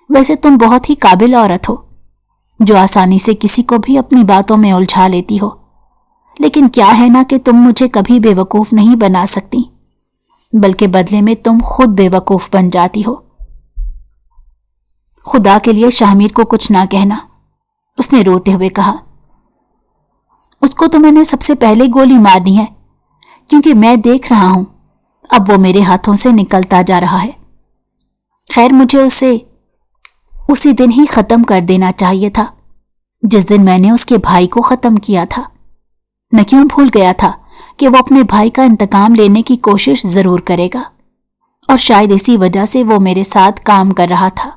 ویسے تم بہت ہی قابل عورت ہو، جو آسانی سے کسی کو بھی اپنی باتوں میں الجھا لیتی ہو، لیکن کیا ہے نا کہ تم مجھے کبھی بے وقوف نہیں بنا سکتی، بلکہ بدلے میں تم خود بے وقوف بن جاتی ہو۔ خدا کے لیے شامیر کو کچھ نہ کہنا، اس نے روتے ہوئے کہا۔ اس کو تو میں نے سب سے پہلے گولی مارنی ہے، کیونکہ میں دیکھ رہا ہوں اب وہ میرے ہاتھوں سے نکلتا جا رہا ہے۔ خیر مجھے اسے اسی دن ہی ختم کر دینا چاہیے تھا جس دن میں نے اس کے بھائی کو ختم کیا تھا۔ میں کیوں بھول گیا تھا کہ وہ اپنے بھائی کا انتقام لینے کی کوشش ضرور کرے گا، اور شاید اسی وجہ سے وہ میرے ساتھ کام کر رہا تھا۔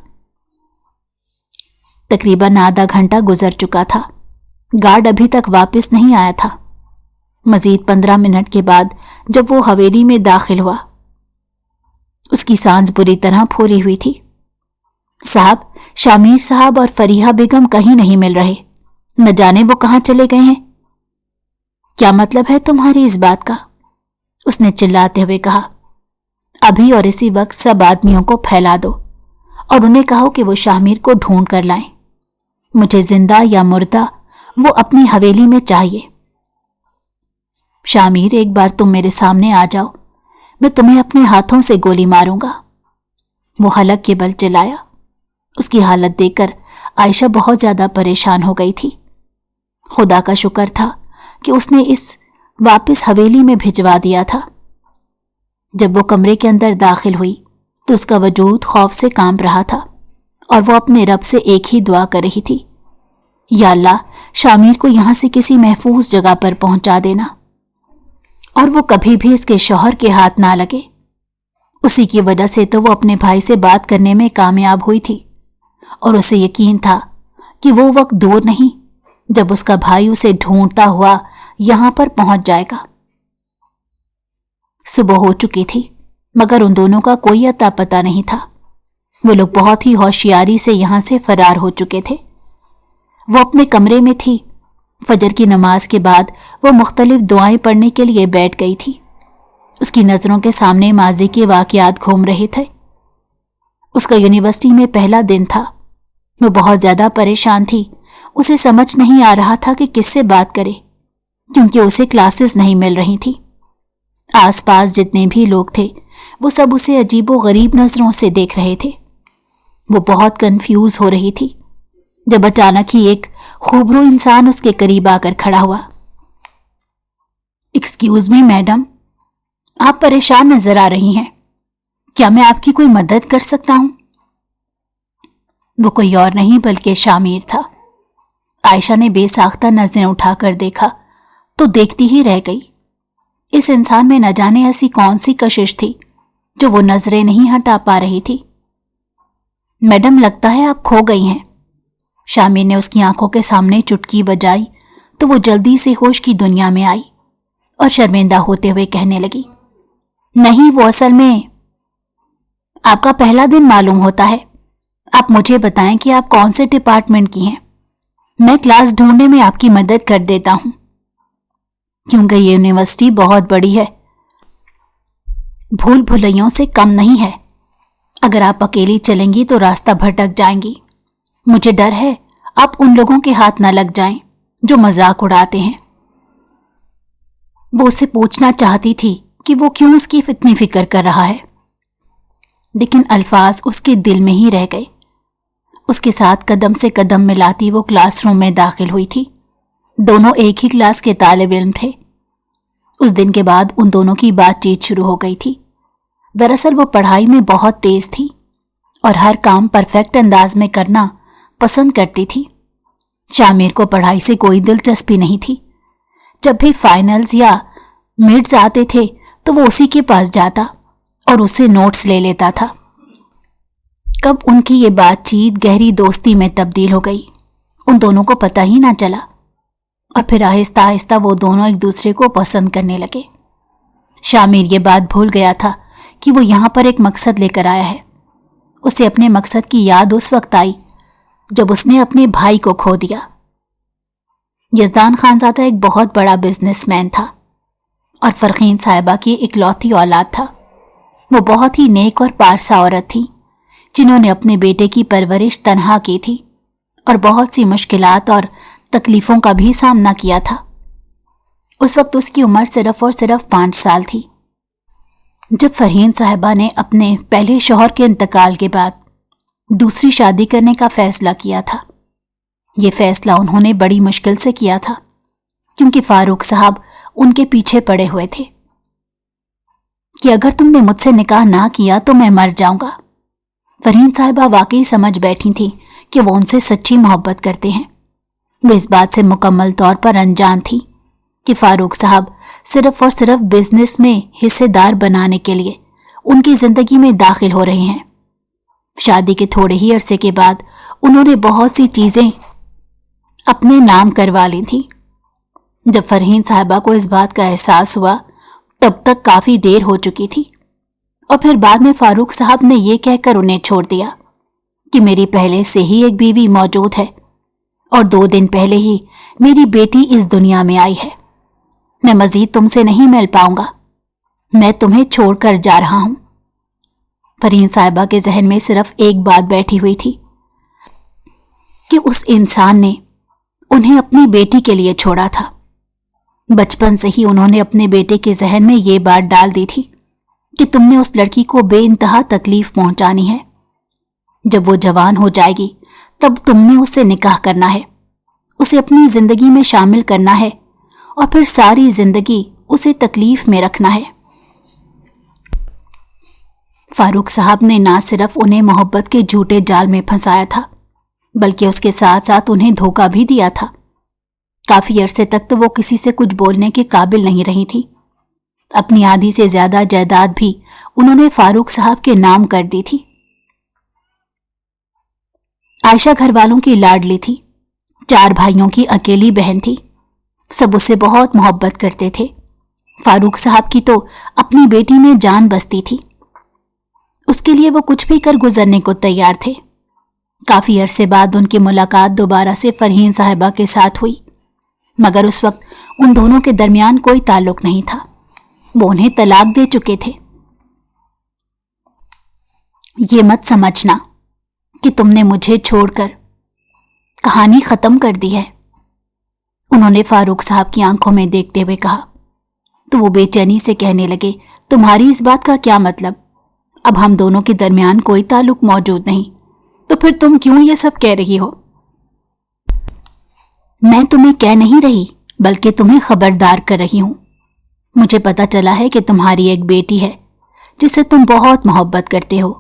تقریباً آدھا گھنٹہ گزر چکا تھا، گارڈ ابھی تک واپس نہیں آیا تھا۔ مزید 15 منٹ کے بعد جب وہ حویلی میں داخل ہوا، اس کی سانس بری طرح پھولی ہوئی تھی۔ صاحب، شامیر صاحب اور فریحہ بیگم کہیں نہیں مل رہے، نہ جانے وہ کہاں چلے گئے ہیں۔ کیا مطلب ہے تمہاری اس بات کا؟ اس نے چلاتے ہوئے کہا۔ ابھی اور اسی وقت سب آدمیوں کو پھیلا دو اور انہیں کہو کہ وہ شامیر کو ڈھونڈ کر لائیں۔ مجھے زندہ یا مردہ وہ اپنی حویلی میں چاہیے۔ شامیر، ایک بار تم میرے سامنے آ جاؤ، میں تمہیں اپنے ہاتھوں سے گولی ماروں گا۔ وہ حلق کے بل چلایا۔ اس کی حالت دیکھ کر عائشہ بہت زیادہ پریشان ہو گئی تھی۔ خدا کا شکر تھا کہ اس نے اس واپس حویلی میں بھجوا دیا تھا۔ جب وہ کمرے کے اندر داخل ہوئی تو اس کا وجود خوف سے کانپ رہا تھا، اور وہ اپنے رب سے ایک ہی دعا کر رہی تھی، یا اللہ، شامیر کو یہاں سے کسی محفوظ جگہ پر پہنچا دینا، اور وہ کبھی بھی اس کے شوہر کے ہاتھ نہ لگے۔ उसी की वजह से तो वो अपने भाई से बात करने में कामयाब हुई थी और उसे यकीन था कि वो वक्त दूर नहीं जब उसका भाई उसे ढूंढता हुआ यहां पर पहुंच जाएगा। सुबह हो चुकी थी मगर उन दोनों का कोई अता पता नहीं था। वो लोग बहुत ही होशियारी से यहां से फरार हो चुके थे। वो अपने कमरे में थी। फजर की नमाज के बाद वो मुख्तलिफ दुआएं पढ़ने के लिए बैठ गई थी। उसकी नजरों के सामने माजी के वाकयात घूम रहे थे। उसका यूनिवर्सिटी में पहला दिन था। वो बहुत ज्यादा परेशान थी। उसे समझ नहीं आ रहा था कि किससे बात करे, क्योंकि उसे क्लासेस नहीं मिल रही थी। आसपास जितने भी लोग थे वो सब उसे अजीबो गरीब नजरों से देख रहे थे। वो बहुत कंफ्यूज हो रही थी जब अचानक ही एक खूबरू इंसान उसके करीब आकर खड़ा हुआ। एक्सक्यूज मी मैडम, आप परेशान नजर आ रही हैं। क्या मैं आपकी कोई मदद कर सकता हूं? वो कोई और नहीं बल्कि शामिर था। आयशा ने बेसाख्ता नजरें उठाकर देखा तो देखती ही रह गई। इस इंसान में न जाने ऐसी कौन सी कशिश थी जो वो नजरें नहीं हटा पा रही थी। मैडम, लगता है आप खो गई हैं। शामिर ने उसकी आंखों के सामने चुटकी बजाई तो वो जल्दी से होश की दुनिया में आई और शर्मिंदा होते हुए कहने लगी, नहीं, वो असल में आपका पहला दिन मालूम होता है। आप मुझे बताएं कि आप कौन से डिपार्टमेंट की हैं। मैं क्लास ढूंढने में आपकी मदद कर देता हूं, क्योंकि ये यूनिवर्सिटी बहुत बड़ी है, भूल भुलैयों से कम नहीं है। अगर आप अकेली चलेंगी तो रास्ता भटक जाएंगी। मुझे डर है आप उन लोगों के हाथ न लग जाएं जो मजाक उड़ाते हैं। वो उससे पूछना चाहती थी कि वो क्यों उसकी इतनी फिक्र कर रहा है, लेकिन अल्फाज उसके दिल में ही रह गए। उसके साथ कदम से कदम मिलाती वो क्लासरूम में दाखिल हुई थी। दोनों एक ही क्लास के तालिब इल्म थे। उस दिन के बाद उन दोनों की बातचीत शुरू हो गई थी। दरअसल वो पढ़ाई में बहुत तेज थी और हर काम परफेक्ट अंदाज में करना पसंद करती थी। शामिर को पढ़ाई से कोई दिलचस्पी नहीं थी। जब भी फाइनल्स या मिड्स आते थे तो वो उसी के पास जाता और उससे नोट्स ले लेता था। कब उनकी ये बातचीत गहरी दोस्ती में तब्दील हो गई, उन दोनों को पता ही ना चला, और फिर आहिस्ता आहिस्ता वो दोनों एक दूसरे को पसंद करने लगे। शामिर ये बात भूल गया था कि वो यहां पर एक मकसद लेकर आया है। उसे अपने मकसद की याद उस वक्त आई जब उसने अपने भाई को खो दिया। यज़दान खानज़ादा एक बहुत बड़ा बिजनेसमैन था और फरखीन साहिबा की इकलौती औलाद था। वो बहुत ही नेक और पारसा औरत थी जिन्होंने अपने बेटे की परवरिश तन्हा की थी और बहुत सी मुश्किलात और तकलीफों का भी सामना किया था। उस वक्त उसकी उम्र सिर्फ और सिर्फ 5 साल थी जब फरहीन साहिबा ने अपने पहले शौहर के इंतकाल के बाद दूसरी शादी करने का फैसला किया था। ये फैसला उन्होंने बड़ी मुश्किल से किया था क्योंकि फारूक साहब उनके पीछे पड़े हुए थे कि अगर तुमने मुझसे निकाह ना किया तो मैं मर जाऊंगा। फरहीन साहिबा वाकई समझ बैठी थी कि वो उनसे सच्ची मोहब्बत करते हैं। वो इस बात से मुकम्मल तौर पर अनजान थी कि फारूक साहब सिर्फ और सिर्फ बिजनेस में हिस्सेदार बनाने के लिए उनकी जिंदगी में दाखिल हो रहे हैं। शादी के थोड़े ही अरसे के बाद उन्होंने बहुत सी चीजें अपने नाम करवा ली थी। जब फरहीन साहिबा को इस बात का एहसास हुआ तब तक काफी देर हो चुकी थी, और फिर बाद में फारूक साहब ने यह कहकर उन्हें छोड़ दिया कि मेरी पहले से ही एक बीवी मौजूद है और 2 दिन पहले ही मेरी बेटी इस दुनिया में आई है। मैं मजीद तुमसे नहीं मिल पाऊंगा, मैं तुम्हें छोड़कर जा रहा हूं। फरहीन साहिबा के जहन में सिर्फ एक बात बैठी हुई थी कि उस इंसान ने उन्हें अपनी बेटी के लिए छोड़ा था। बचपन से ही उन्होंने अपने बेटे के जहन में ये बात डाल दी थी कि तुमने उस लड़की को बेइंतहा तकलीफ पहुंचानी है। जब वो जवान हो जाएगी तब तुमने उससे निकाह करना है, उसे अपनी जिंदगी में शामिल करना है और फिर सारी जिंदगी उसे तकलीफ में रखना है। फारूक साहब ने ना सिर्फ उन्हें मोहब्बत के झूठे जाल में फंसाया था बल्कि उसके साथ साथ उन्हें धोखा भी दिया था। काफी अरसे तक तो वो किसी से कुछ बोलने के काबिल नहीं रही थी, اپنی آدھی سے زیادہ جائیداد بھی انہوں نے فاروق صاحب کے نام کر دی تھی۔ عائشہ گھر والوں کی لاڈلی تھی، 4 بھائیوں کی اکیلی بہن تھی، سب اس سے بہت محبت کرتے تھے۔ فاروق صاحب کی تو اپنی بیٹی میں جان بستی تھی، اس کے لیے وہ کچھ بھی کر گزرنے کو تیار تھے۔ کافی عرصے بعد ان کی ملاقات دوبارہ سے فرحین صاحبہ کے ساتھ ہوئی، مگر اس وقت ان دونوں کے درمیان کوئی تعلق نہیں تھا، وہ انہیں طلاق دے چکے تھے۔ یہ مت سمجھنا کہ تم نے مجھے چھوڑ کر کہانی ختم کر دی ہے، انہوں نے فاروق صاحب کی آنکھوں میں دیکھتے ہوئے کہا۔ تو وہ بے چینی سے کہنے لگے، تمہاری اس بات کا کیا مطلب؟ اب ہم دونوں کے درمیان کوئی تعلق موجود نہیں، تو پھر تم کیوں یہ سب کہہ رہی ہو؟ میں تمہیں کہہ نہیں رہی بلکہ تمہیں خبردار کر رہی ہوں۔ مجھے پتا چلا ہے کہ تمہاری ایک بیٹی ہے جس سے تم بہت محبت کرتے ہو،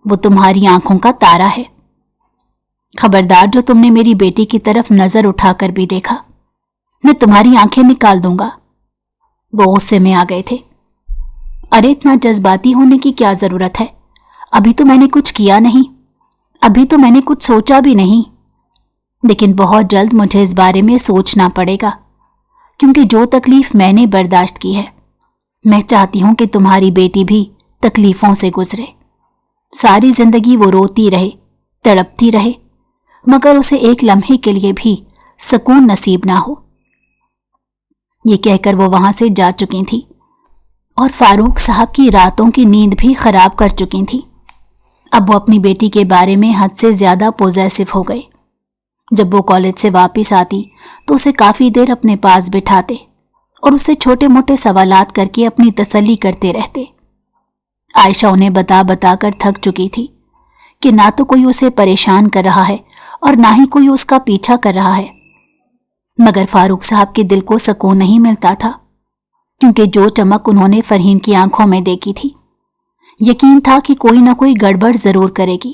وہ تمہاری آنکھوں کا تارا ہے۔ خبردار، جو تم نے میری بیٹی کی طرف نظر اٹھا کر بھی دیکھا، میں تمہاری آنکھیں نکال دوں گا۔ وہ غصے میں آ گئے تھے۔ ارے اتنا جذباتی ہونے کی کیا ضرورت ہے؟ ابھی تو میں نے کچھ کیا نہیں، ابھی تو میں نے کچھ سوچا بھی نہیں، لیکن بہت جلد مجھے اس بارے میں سوچنا پڑے گا، کیونکہ جو تکلیف میں نے برداشت کی ہے، میں چاہتی ہوں کہ تمہاری بیٹی بھی تکلیفوں سے گزرے، ساری زندگی وہ روتی رہے، تڑپتی رہے، مگر اسے ایک لمحے کے لیے بھی سکون نصیب نہ ہو۔ یہ کہہ کر وہ وہاں سے جا چکی تھی اور فاروق صاحب کی راتوں کی نیند بھی خراب کر چکی تھی۔ اب وہ اپنی بیٹی کے بارے میں حد سے زیادہ پوزیسو ہو گئے۔ جب وہ کالج سے واپس آتی تو اسے کافی دیر اپنے پاس بٹھاتے اور اس سے چھوٹے موٹے سوالات کر کے اپنی تسلی کرتے رہتے۔ عائشہ انہیں بتا بتا کر تھک چکی تھی کہ نہ تو کوئی اسے پریشان کر رہا ہے اور نہ ہی کوئی اس کا پیچھا کر رہا ہے، مگر فاروق صاحب کے دل کو سکون نہیں ملتا تھا، کیونکہ جو چمک انہوں نے فرحین کی آنکھوں میں دیکھی تھی، یقین تھا کہ کوئی نہ کوئی گڑبڑ ضرور کرے گی۔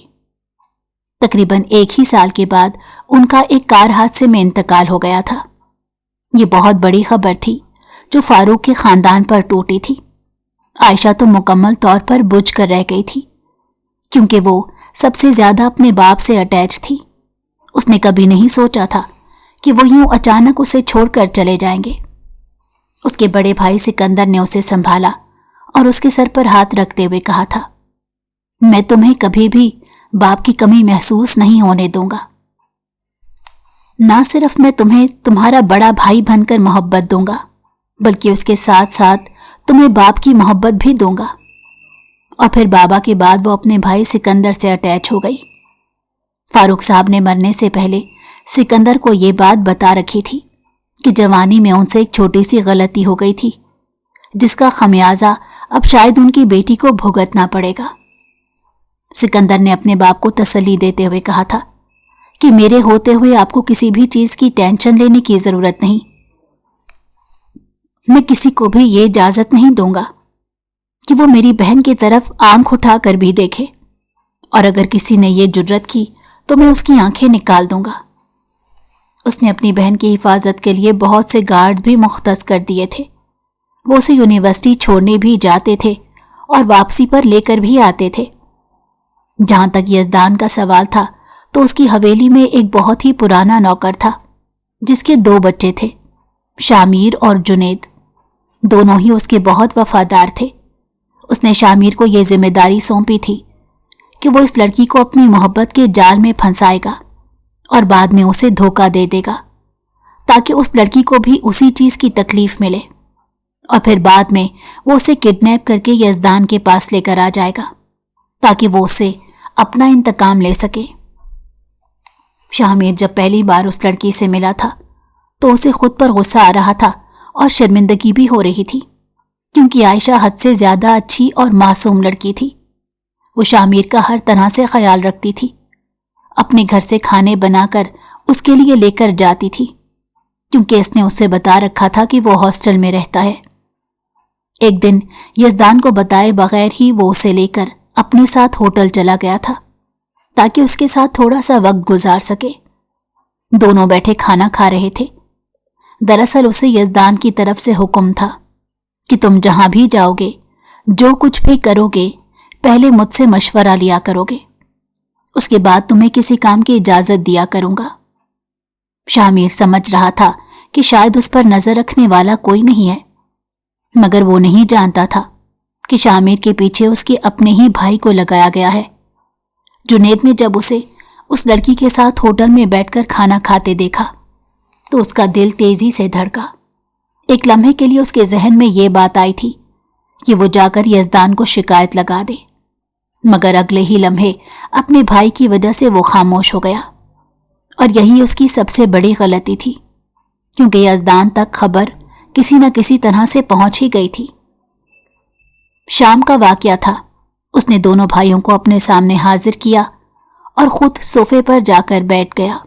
تقریباً 1 ہی سال کے بعد ان کا ایک کار حادثے میں انتقال ہو گیا تھا۔ یہ بہت بڑی خبر تھی جو فاروق کے خاندان پر ٹوٹی تھی۔ عائشہ تو مکمل طور پر بجھ کر رہ گئی تھی، کیونکہ وہ سب سے زیادہ اپنے باپ سے اٹیچ تھی۔ اس نے کبھی نہیں سوچا تھا کہ وہ یوں اچانک اسے چھوڑ کر چلے جائیں گے۔ اس کے بڑے بھائی سکندر نے اسے سنبھالا اور اس کے سر پر ہاتھ رکھتے ہوئے کہا تھا، میں تمہیں کبھی بھی باپ کی کمی محسوس نہیں ہونے دوں گا۔ نہ صرف میں تمہیں تمہارا بڑا بھائی بن کر محبت دوں گا، بلکہ اس کے ساتھ ساتھ تمہیں باپ کی محبت بھی دوں گا۔ اور پھر بابا کے بعد وہ اپنے بھائی سکندر سے اٹیچ ہو گئی۔ فاروق صاحب نے مرنے سے پہلے سکندر کو یہ بات بتا رکھی تھی کہ جوانی میں ان سے ایک چھوٹی سی غلطی ہو گئی تھی، جس کا خمیازہ اب شاید ان کی بیٹی کو بھگتنا پڑے گا۔ سکندر نے اپنے باپ کو تسلی دیتے ہوئے کہا تھا کہ میرے ہوتے ہوئے آپ کو کسی بھی چیز کی ٹینشن لینے کی ضرورت نہیں، میں کسی کو بھی یہ اجازت نہیں دوں گا کہ وہ میری بہن کی طرف آنکھ اٹھا کر بھی دیکھے، اور اگر کسی نے یہ جرت کی تو میں اس کی آنکھیں نکال دوں گا۔ اس نے اپنی بہن کی حفاظت کے لیے بہت سے گارڈ بھی مختص کر دیے تھے۔ وہ اسے یونیورسٹی چھوڑنے بھی جاتے تھے اور واپسی پر لے کر بھی آتے تھے۔ جہاں تک یزدان کا سوال تھا تو اس کی حویلی میں ایک بہت ہی پرانا نوکر تھا جس کے 2 بچے تھے، شامیر اور جنید۔ دونوں ہی اس کے بہت وفادار تھے۔ اس نے شامیر کو یہ ذمہ داری سونپی تھی کہ وہ اس لڑکی کو اپنی محبت کے جال میں پھنسائے گا اور بعد میں اسے دھوکہ دے دے گا، تاکہ اس لڑکی کو بھی اسی چیز کی تکلیف ملے، اور پھر بعد میں وہ اسے کڈنیپ کر کے یزدان کے پاس لے کر آ جائے گا تاکہ وہ اسے اپنا انتقام لے سکے۔ شامیر جب پہلی بار اس لڑکی سے ملا تھا تو اسے خود پر غصہ آ رہا تھا اور شرمندگی بھی ہو رہی تھی، کیونکہ عائشہ حد سے زیادہ اچھی اور معصوم لڑکی تھی۔ وہ شامیر کا ہر طرح سے خیال رکھتی تھی، اپنے گھر سے کھانے بنا کر اس کے لیے لے کر جاتی تھی، کیونکہ اس نے اسے بتا رکھا تھا کہ وہ ہاسٹل میں رہتا ہے۔ ایک دن یزدان کو بتائے بغیر ہی وہ اسے لے کر اپنے ساتھ ہوٹل چلا گیا تھا تاکہ اس کے ساتھ تھوڑا سا وقت گزار سکے۔ دونوں بیٹھے کھانا کھا رہے تھے۔ دراصل اسے یزدان کی طرف سے حکم تھا कि तुम जहां भी जाओगे, जो कुछ भी करोगे, पहले मुझसे मशवरा लिया करोगे, उसके बाद तुम्हें किसी काम की इजाजत दिया करूंगा। शामिर समझ रहा था कि शायद उस पर नजर रखने वाला कोई नहीं है, मगर वो नहीं जानता था कि शामिर के पीछे उसके अपने ही भाई को लगाया गया है। जुनैद ने जब उसे उस लड़की के साथ होटल में बैठकर खाना खाते देखा तो उसका दिल तेजी से धड़का। एक लम्हे के लिए उसके जहन में ये बात आई थी कि वो जाकर यज़दान को शिकायत लगा दे, मगर अगले ही लम्हे अपने भाई की वजह से वो खामोश हो गया। और यही उसकी सबसे बड़ी गलती थी, क्योंकि यज़दान तक खबर किसी न किसी तरह से पहुंच ही गई थी। शाम का वाकया था। उसने दोनों भाइयों को अपने सामने हाजिर किया और खुद सोफे पर जाकर बैठ गया।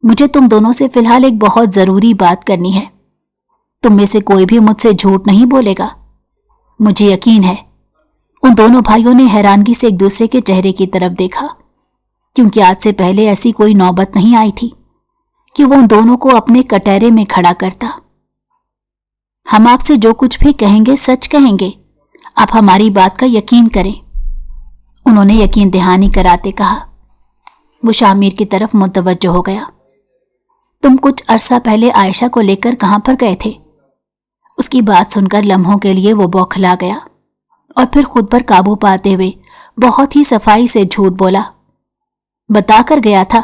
मुझे तुम दोनों से फिलहाल एक बहुत जरूरी बात करनी है। तुम में से कोई भी मुझसे झूठ नहीं बोलेगा, मुझे यकीन है। उन दोनों भाइयों ने हैरानगी से एक दूसरे के चेहरे की तरफ देखा, क्योंकि आज से पहले ऐसी कोई नौबत नहीं आई थी कि वो उन दोनों को अपने कटहरे में खड़ा करता। हम आपसे जो कुछ भी कहेंगे सच कहेंगे, आप हमारी बात का यकीन करें, उन्होंने यकीन दहानी कराते कहा। वो शामिर की तरफ मुतवज्जो हो गया। तुम कुछ अरसा पहले आयशा को लेकर कहां पर गए थे? उसकी बात सुनकर लम्हों के लिए वो बौखला गया और फिर खुद पर काबू पाते हुए बहुत ही सफाई से झूठ बोला। बताकर गया था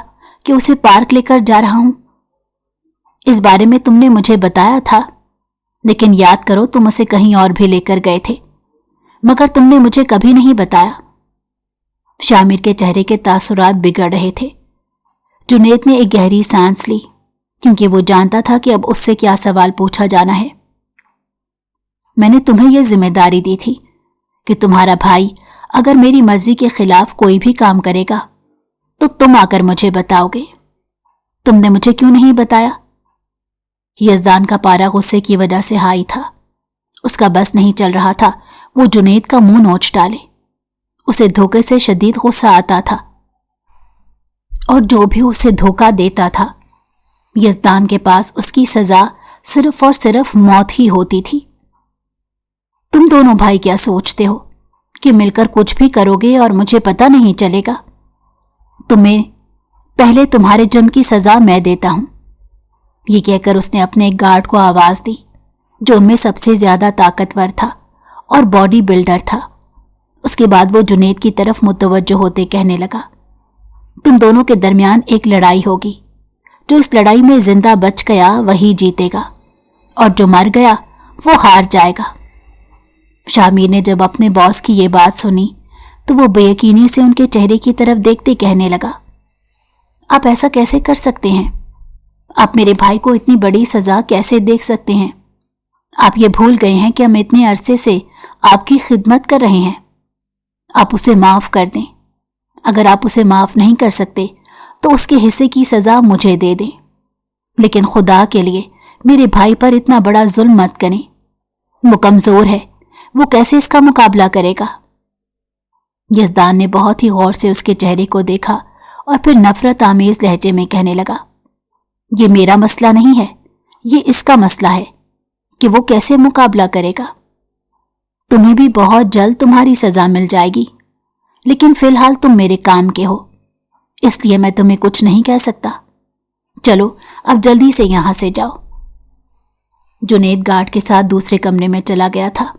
कि उसे पार्क लेकर जा रहा हूं। इस बारे में तुमने मुझे बताया था, लेकिन याद करो तुम उसे कहीं और भी लेकर गए थे, मगर तुमने मुझे कभी नहीं बताया। शामिर के चेहरे के तासुरात बिगड़ रहे थे। जुनैद ने एक गहरी सांस ली, क्योंकि वो जानता था कि अब उससे क्या सवाल पूछा जाना है। मैंने तुम्हें यह जिम्मेदारी दी थी कि तुम्हारा भाई अगर मेरी मर्जी के खिलाफ कोई भी काम करेगा तो तुम आकर मुझे बताओगे। तुमने मुझे क्यों नहीं बताया? यज़दान का पारा गुस्से की वजह से हाई था। उसका बस नहीं चल रहा था वो जुनैद का मुंह नोच डाले। उसे धोखे से शदीद गुस्सा आता था, और जो भी उसे धोखा देता था, यज़दान के पास उसकी सजा सिर्फ और सिर्फ मौत ही होती थी। तुम दोनों भाई क्या सोचते हो कि मिलकर कुछ भी करोगे और मुझे पता नहीं चलेगा? तुम्हें पहले तुम्हारे जुर्म की सजा मैं देता हूं। ये कहकर उसने अपने एक गार्ड को आवाज दी, जो उनमें सबसे ज्यादा ताकतवर था और बॉडी बिल्डर था। उसके बाद वो जुनैद की तरफ मुतवज्जो होते कहने लगा, तुम दोनों के दरमियान एक लड़ाई होगी। जो इस लड़ाई में जिंदा बच गया वही जीतेगा, और जो मर गया वो हार जाएगा। शामिर ने जब अपने बॉस की ये बात सुनी तो वो बेयकीनी से उनके चेहरे की तरफ देखते कहने लगा, आप ऐसा कैसे कर सकते हैं? आप मेरे भाई को इतनी बड़ी सजा कैसे देख सकते हैं? आप ये भूल गए हैं कि हम इतने अरसे से आपकी खिदमत कर रहे हैं। आप उसे माफ कर दें। अगर आप उसे माफ नहीं कर सकते तो उसके हिस्से की सजा मुझे दे दें, लेकिन खुदा के लिए मेरे भाई पर इतना बड़ा जुल्म मत करें। वो कमजोर है, वो कैसे इसका मुकाबला करेगा? यज़दान ने बहुत ही गौर से उसके चेहरे को देखा और फिर नफरत आमेज लहजे में कहने लगा, ये मेरा मसला नहीं है, ये इसका मसला है कि वो कैसे मुकाबला करेगा। तुम्हें भी बहुत जल्द तुम्हारी सजा मिल जाएगी, लेकिन फिलहाल तुम मेरे काम के हो, इसलिए मैं तुम्हें कुछ नहीं कह सकता। चलो अब जल्दी से यहां से जाओ। जुनैद गार्ड के साथ दूसरे कमरे में चला गया था।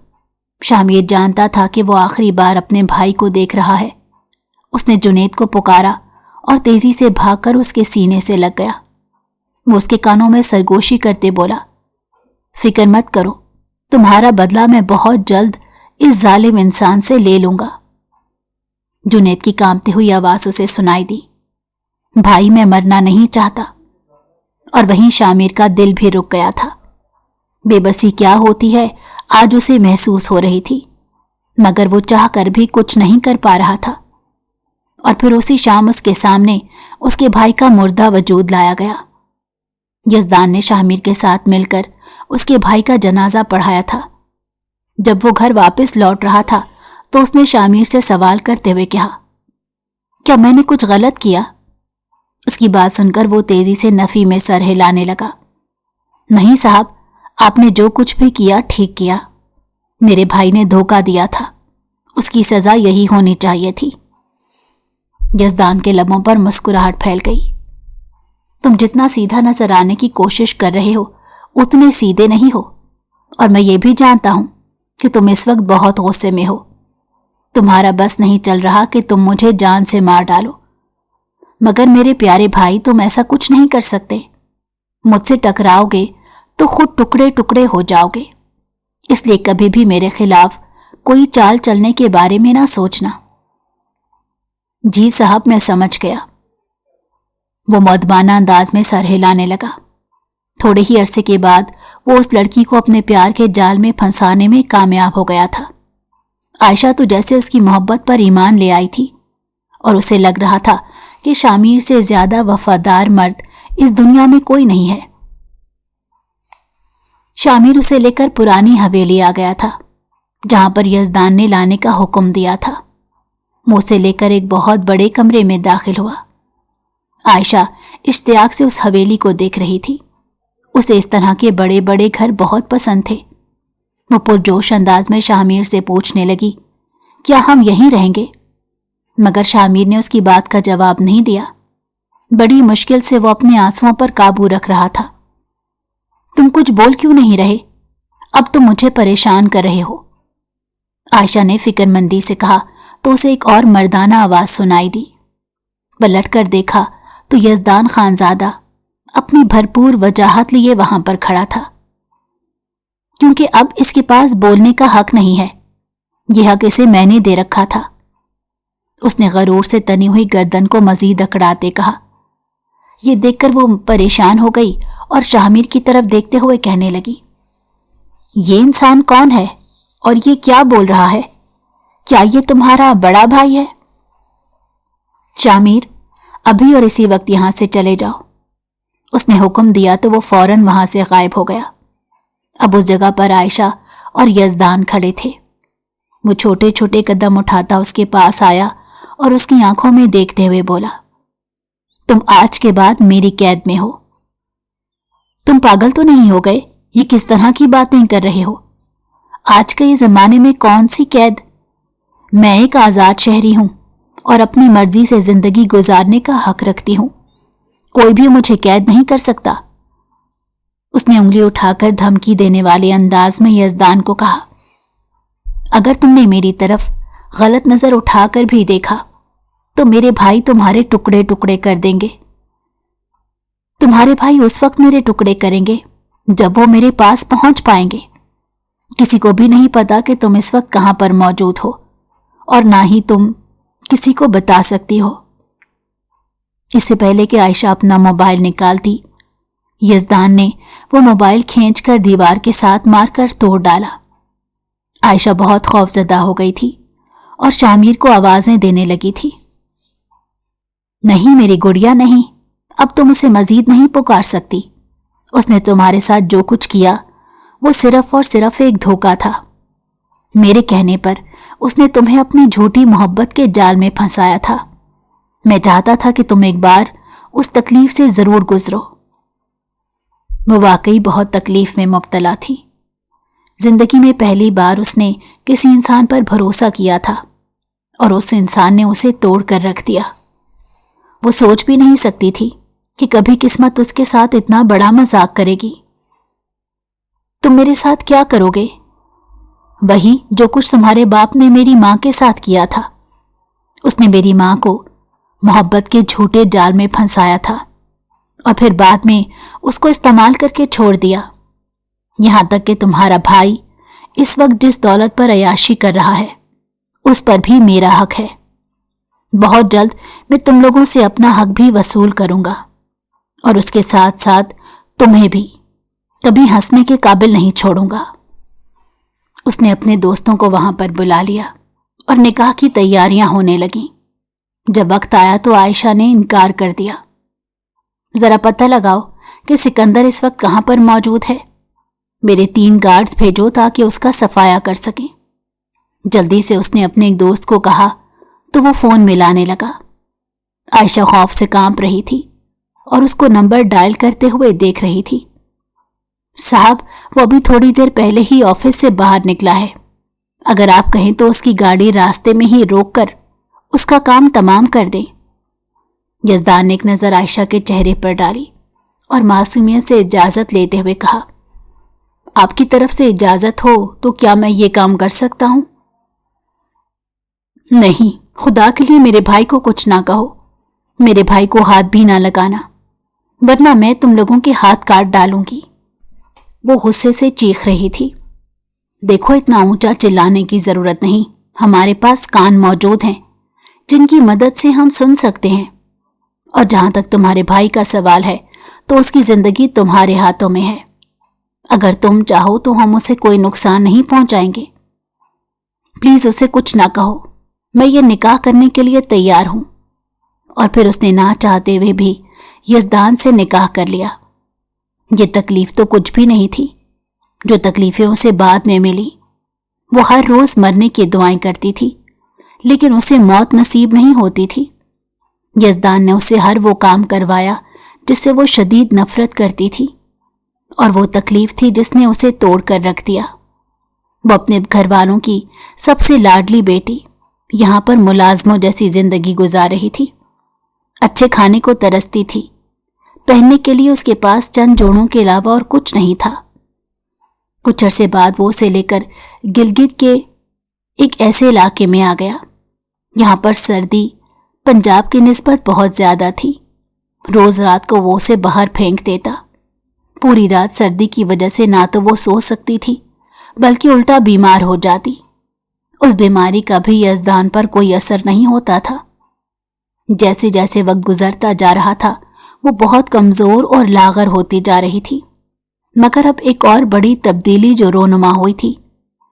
शामिर जानता था कि वो आखिरी बार अपने भाई को देख रहा है। उसने जुनैद को पुकारा और तेजी से भागकर उसके सीने से लग गया। वो उसके कानों में सरगोशी करते बोला, फिक्र मत करो, तुम्हारा बदला मैं बहुत जल्द इस जालिम इंसान से ले लूंगा। जुनैद की कांपती हुई आवाज उसे सुनाई दी, भाई मैं मरना नहीं चाहता। और वहीं शामिर का दिल भी रुक गया था। बेबसी क्या होती है आज उसे महसूस हो रही थी, मगर वो चाह कर भी कुछ नहीं कर पा रहा था। और फिर उसी शाम उसके सामने उसके भाई का मुर्दा वजूद लाया गया। यज़दान ने शामिर के साथ मिलकर उसके भाई का जनाजा पढ़ाया था। जब वो घर वापस लौट रहा था तो उसने शामिर से सवाल करते हुए कहा, क्या मैंने कुछ गलत किया? उसकी बात सुनकर वो तेजी से नफी में सर हिलाने लगा। नहीं साहब, आपने जो कुछ भी किया ठीक किया। मेरे भाई ने धोखा दिया था, उसकी सजा यही होनी चाहिए थी। यज़दान के लबों पर मुस्कुराहट फैल गई। तुम जितना सीधा नजर आने की कोशिश कर रहे हो उतने सीधे नहीं हो, और मैं ये भी जानता हूं कि तुम इस वक्त बहुत गुस्से में हो। तुम्हारा बस नहीं चल रहा कि तुम मुझे जान से मार डालो, मगर मेरे प्यारे भाई तुम ऐसा कुछ नहीं कर सकते। मुझसे टकराओगे तो खुद टुकड़े टुकड़े हो जाओगे, इसलिए कभी भी मेरे खिलाफ कोई चाल चलने के बारे में ना सोचना। जी साहब, मैं समझ गया। वो मौदबाना अंदाज में सर हिलाने लगा। थोड़े ही अरसे के बाद वो उस लड़की को अपने प्यार के जाल में फंसाने में कामयाब हो गया था। आयशा तो जैसे उसकी मोहब्बत पर ईमान ले आई थी, और उसे लग रहा था कि शामिर से ज्यादा वफादार मर्द इस दुनिया में कोई नहीं है। शामिर उसे लेकर पुरानी हवेली आ गया था, जहां पर यज़दान ने लाने का हुक्म दिया था। मुंह से लेकर एक बहुत बड़े कमरे में दाखिल हुआ। आयशा इश्तियाक से उस हवेली को देख रही थी। उसे इस तरह के बड़े बड़े घर बहुत पसंद थे। वो पुरजोश अंदाज में शामिर से पूछने लगी, क्या हम यहीं रहेंगे? मगर शामिर ने उसकी बात का जवाब नहीं दिया। बड़ी मुश्किल से वो अपने आंसुओं पर काबू रख रहा था। तुम कुछ बोल क्यों नहीं रहे? अब तुम मुझे परेशान कर रहे हो। आयशा ने फिक्रमंदी से कहा तो उसे एक और मर्दाना आवाज सुनाई दी। पलट कर देखा तो यज़दान खानजादा अपनी भरपूर वजाहत लिए वहां पर खड़ा था। क्योंकि अब इसके पास बोलने का हक नहीं है, यह हक इसे मैंने दे रखा था। उसने गरूर से तनी हुई गर्दन को मजीद अकड़ाते कहा। यह देखकर वो परेशान हो गई और शामिर की तरफ देखते हुए कहने लगी, ये इंसान कौन है और ये क्या बोल रहा है? क्या ये तुम्हारा बड़ा भाई है? शामिर, अभी और इसी वक्त यहां से चले जाओ। उसने हुक्म दिया तो वो फौरन वहां से गायब हो गया। अब उस जगह पर आयशा और यज़दान खड़े थे। वो छोटे छोटे कदम उठाता उसके पास आया और उसकी आंखों में देखते हुए बोला, तुम आज के बाद मेरी कैद में हो। तुम पागल तो नहीं हो गए? ये किस तरह की बातें कर रहे हो? आज के ये जमाने में कौन सी कैद? मैं एक आजाद शहरी हूं और अपनी मर्जी से जिंदगी गुजारने का हक रखती हूं। कोई भी मुझे कैद नहीं कर सकता। उसने उंगली उठाकर धमकी देने वाले अंदाज में यज़दान को कहा, अगर तुमने मेरी तरफ गलत नजर उठाकर भी देखा तो मेरे भाई तुम्हारे टुकड़े टुकड़े कर देंगे। तुम्हारे भाई उस वक्त मेरे टुकड़े करेंगे जब वो मेरे पास पहुंच पाएंगे। किसी को भी नहीं पता कि तुम इस वक्त कहां पर मौजूद हो, और ना ही तुम किसी को बता सकती हो। इससे पहले कि आयशा अपना मोबाइल निकालती, यज़दान ने वो मोबाइल खींचकर दीवार के साथ मारकर तोड़ डाला। आयशा बहुत खौफजदा हो गई थी और शामिर को आवाजें देने लगी थी, नहीं मेरी गुड़िया नहीं, अब तुम उसे मजीद नहीं पुकार सकती। उसने तुम्हारे साथ जो कुछ किया वो सिर्फ और सिर्फ एक धोखा था। मेरे कहने पर उसने तुम्हें अपनी झूठी मोहब्बत के जाल में फंसाया था। मैं चाहता था कि तुम एक बार उस तकलीफ से जरूर गुजरो। वो वाकई बहुत तकलीफ में मुब्तला थी। जिंदगी में पहली बार उसने किसी इंसान पर भरोसा किया था और उस इंसान ने उसे तोड़ कर रख दिया। वो सोच भी नहीं सकती थी कि कभी किस्मत उसके साथ इतना बड़ा मजाक करेगी। तुम मेरे साथ क्या करोगे? वही जो कुछ तुम्हारे बाप ने मेरी मां के साथ किया था। उसने मेरी मां को मोहब्बत के झूठे जाल में फंसाया था और फिर बाद में उसको इस्तेमाल करके छोड़ दिया। यहां तक कि तुम्हारा भाई इस वक्त जिस दौलत पर अयाशी कर रहा है उस पर भी मेरा हक है। बहुत जल्द मैं तुम लोगों से अपना हक भी वसूल करूंगा और उसके साथ साथ तुम्हें भी कभी हंसने के काबिल नहीं छोड़ूंगा। उसने अपने दोस्तों को वहां पर बुला लिया और निकाह की तैयारियां होने लगीं। जब वक्त आया तो आयशा ने इनकार कर दिया। जरा पता लगाओ कि सिकंदर इस वक्त कहां पर मौजूद है। मेरे 3 गार्ड्स भेजो ताकि उसका सफाया कर सकें। जल्दी से उसने अपने एक दोस्त को कहा तो वो फोन मिलाने लगा। आयशा खौफ से कांप रही थी और उसको नंबर डायल करते हुए देख रही थी। साहब, वो अभी थोड़ी देर पहले ही ऑफिस से बाहर निकला है। अगर आप कहें तो उसकी गाड़ी रास्ते में ही रोककर उसका काम तमाम कर दें। यज़दान ने एक नज़र आयशा के चेहरे पर डाली और मासूमियत से इजाज़त लेते हुए कहा, आपकी तरफ से इजाज़त हो तो क्या मैं ये काम कर सकता हूं? नहीं, खुदा के लिए मेरे भाई को कुछ ना कहो। मेरे भाई को हाथ भी ना लगाना, वरना मैं तुम लोगों के हाथ काट डालूंगी। वो गुस्से से चीख रही थी। देखो, इतना ऊंचा चिल्लाने की जरूरत नहीं। हमारे पास कान मौजूद हैं जिनकी मदद से हम सुन सकते हैं। और जहां तक तुम्हारे भाई का सवाल है तो उसकी जिंदगी तुम्हारे हाथों में है। अगर तुम चाहो तो हम उसे कोई नुकसान नहीं पहुंचाएंगे। प्लीज उसे कुछ ना कहो। मैं ये निकाह करने के लिए तैयार हूं। और फिर उसने ना चाहते हुए भी यज़दान से निकाह कर लिया। ये तकलीफ तो कुछ भी नहीं थी जो तकलीफें उसे बाद में मिली। वो हर रोज मरने की दुआएं करती थी, लेकिन उसे मौत नसीब नहीं होती थी। यज़दान ने उससे हर वो काम करवाया जिससे वो शदीद नफरत करती थी, और वो तकलीफ थी जिसने उसे तोड़ कर रख दिया। वो अपने घर वालों की सबसे लाडली बेटी यहां पर मुलाजमों जैसी जिंदगी गुजार रही थी। अच्छे खाने को तरसती थी। पहनने के लिए उसके पास चंद जोड़ों के अलावा और कुछ नहीं था। कुछ अरसे बाद वो उसे लेकर गिलगित के एक ऐसे इलाके में आ गया। यहाँ पर सर्दी पंजाब की निस्बत बहुत ज्यादा थी। रोज रात को वो उसे बाहर फेंक देता। पूरी रात सर्दी की वजह से ना तो वो सो सकती थी, बल्कि उल्टा बीमार हो जाती। उस बीमारी का भी यज़दान पर कोई असर नहीं होता था। जैसे जैसे वक्त गुजरता जा रहा था वो बहुत कमजोर और लागर होती जा रही थी। मगर अब एक और बड़ी तब्दीली जो रोनुमा हुई थी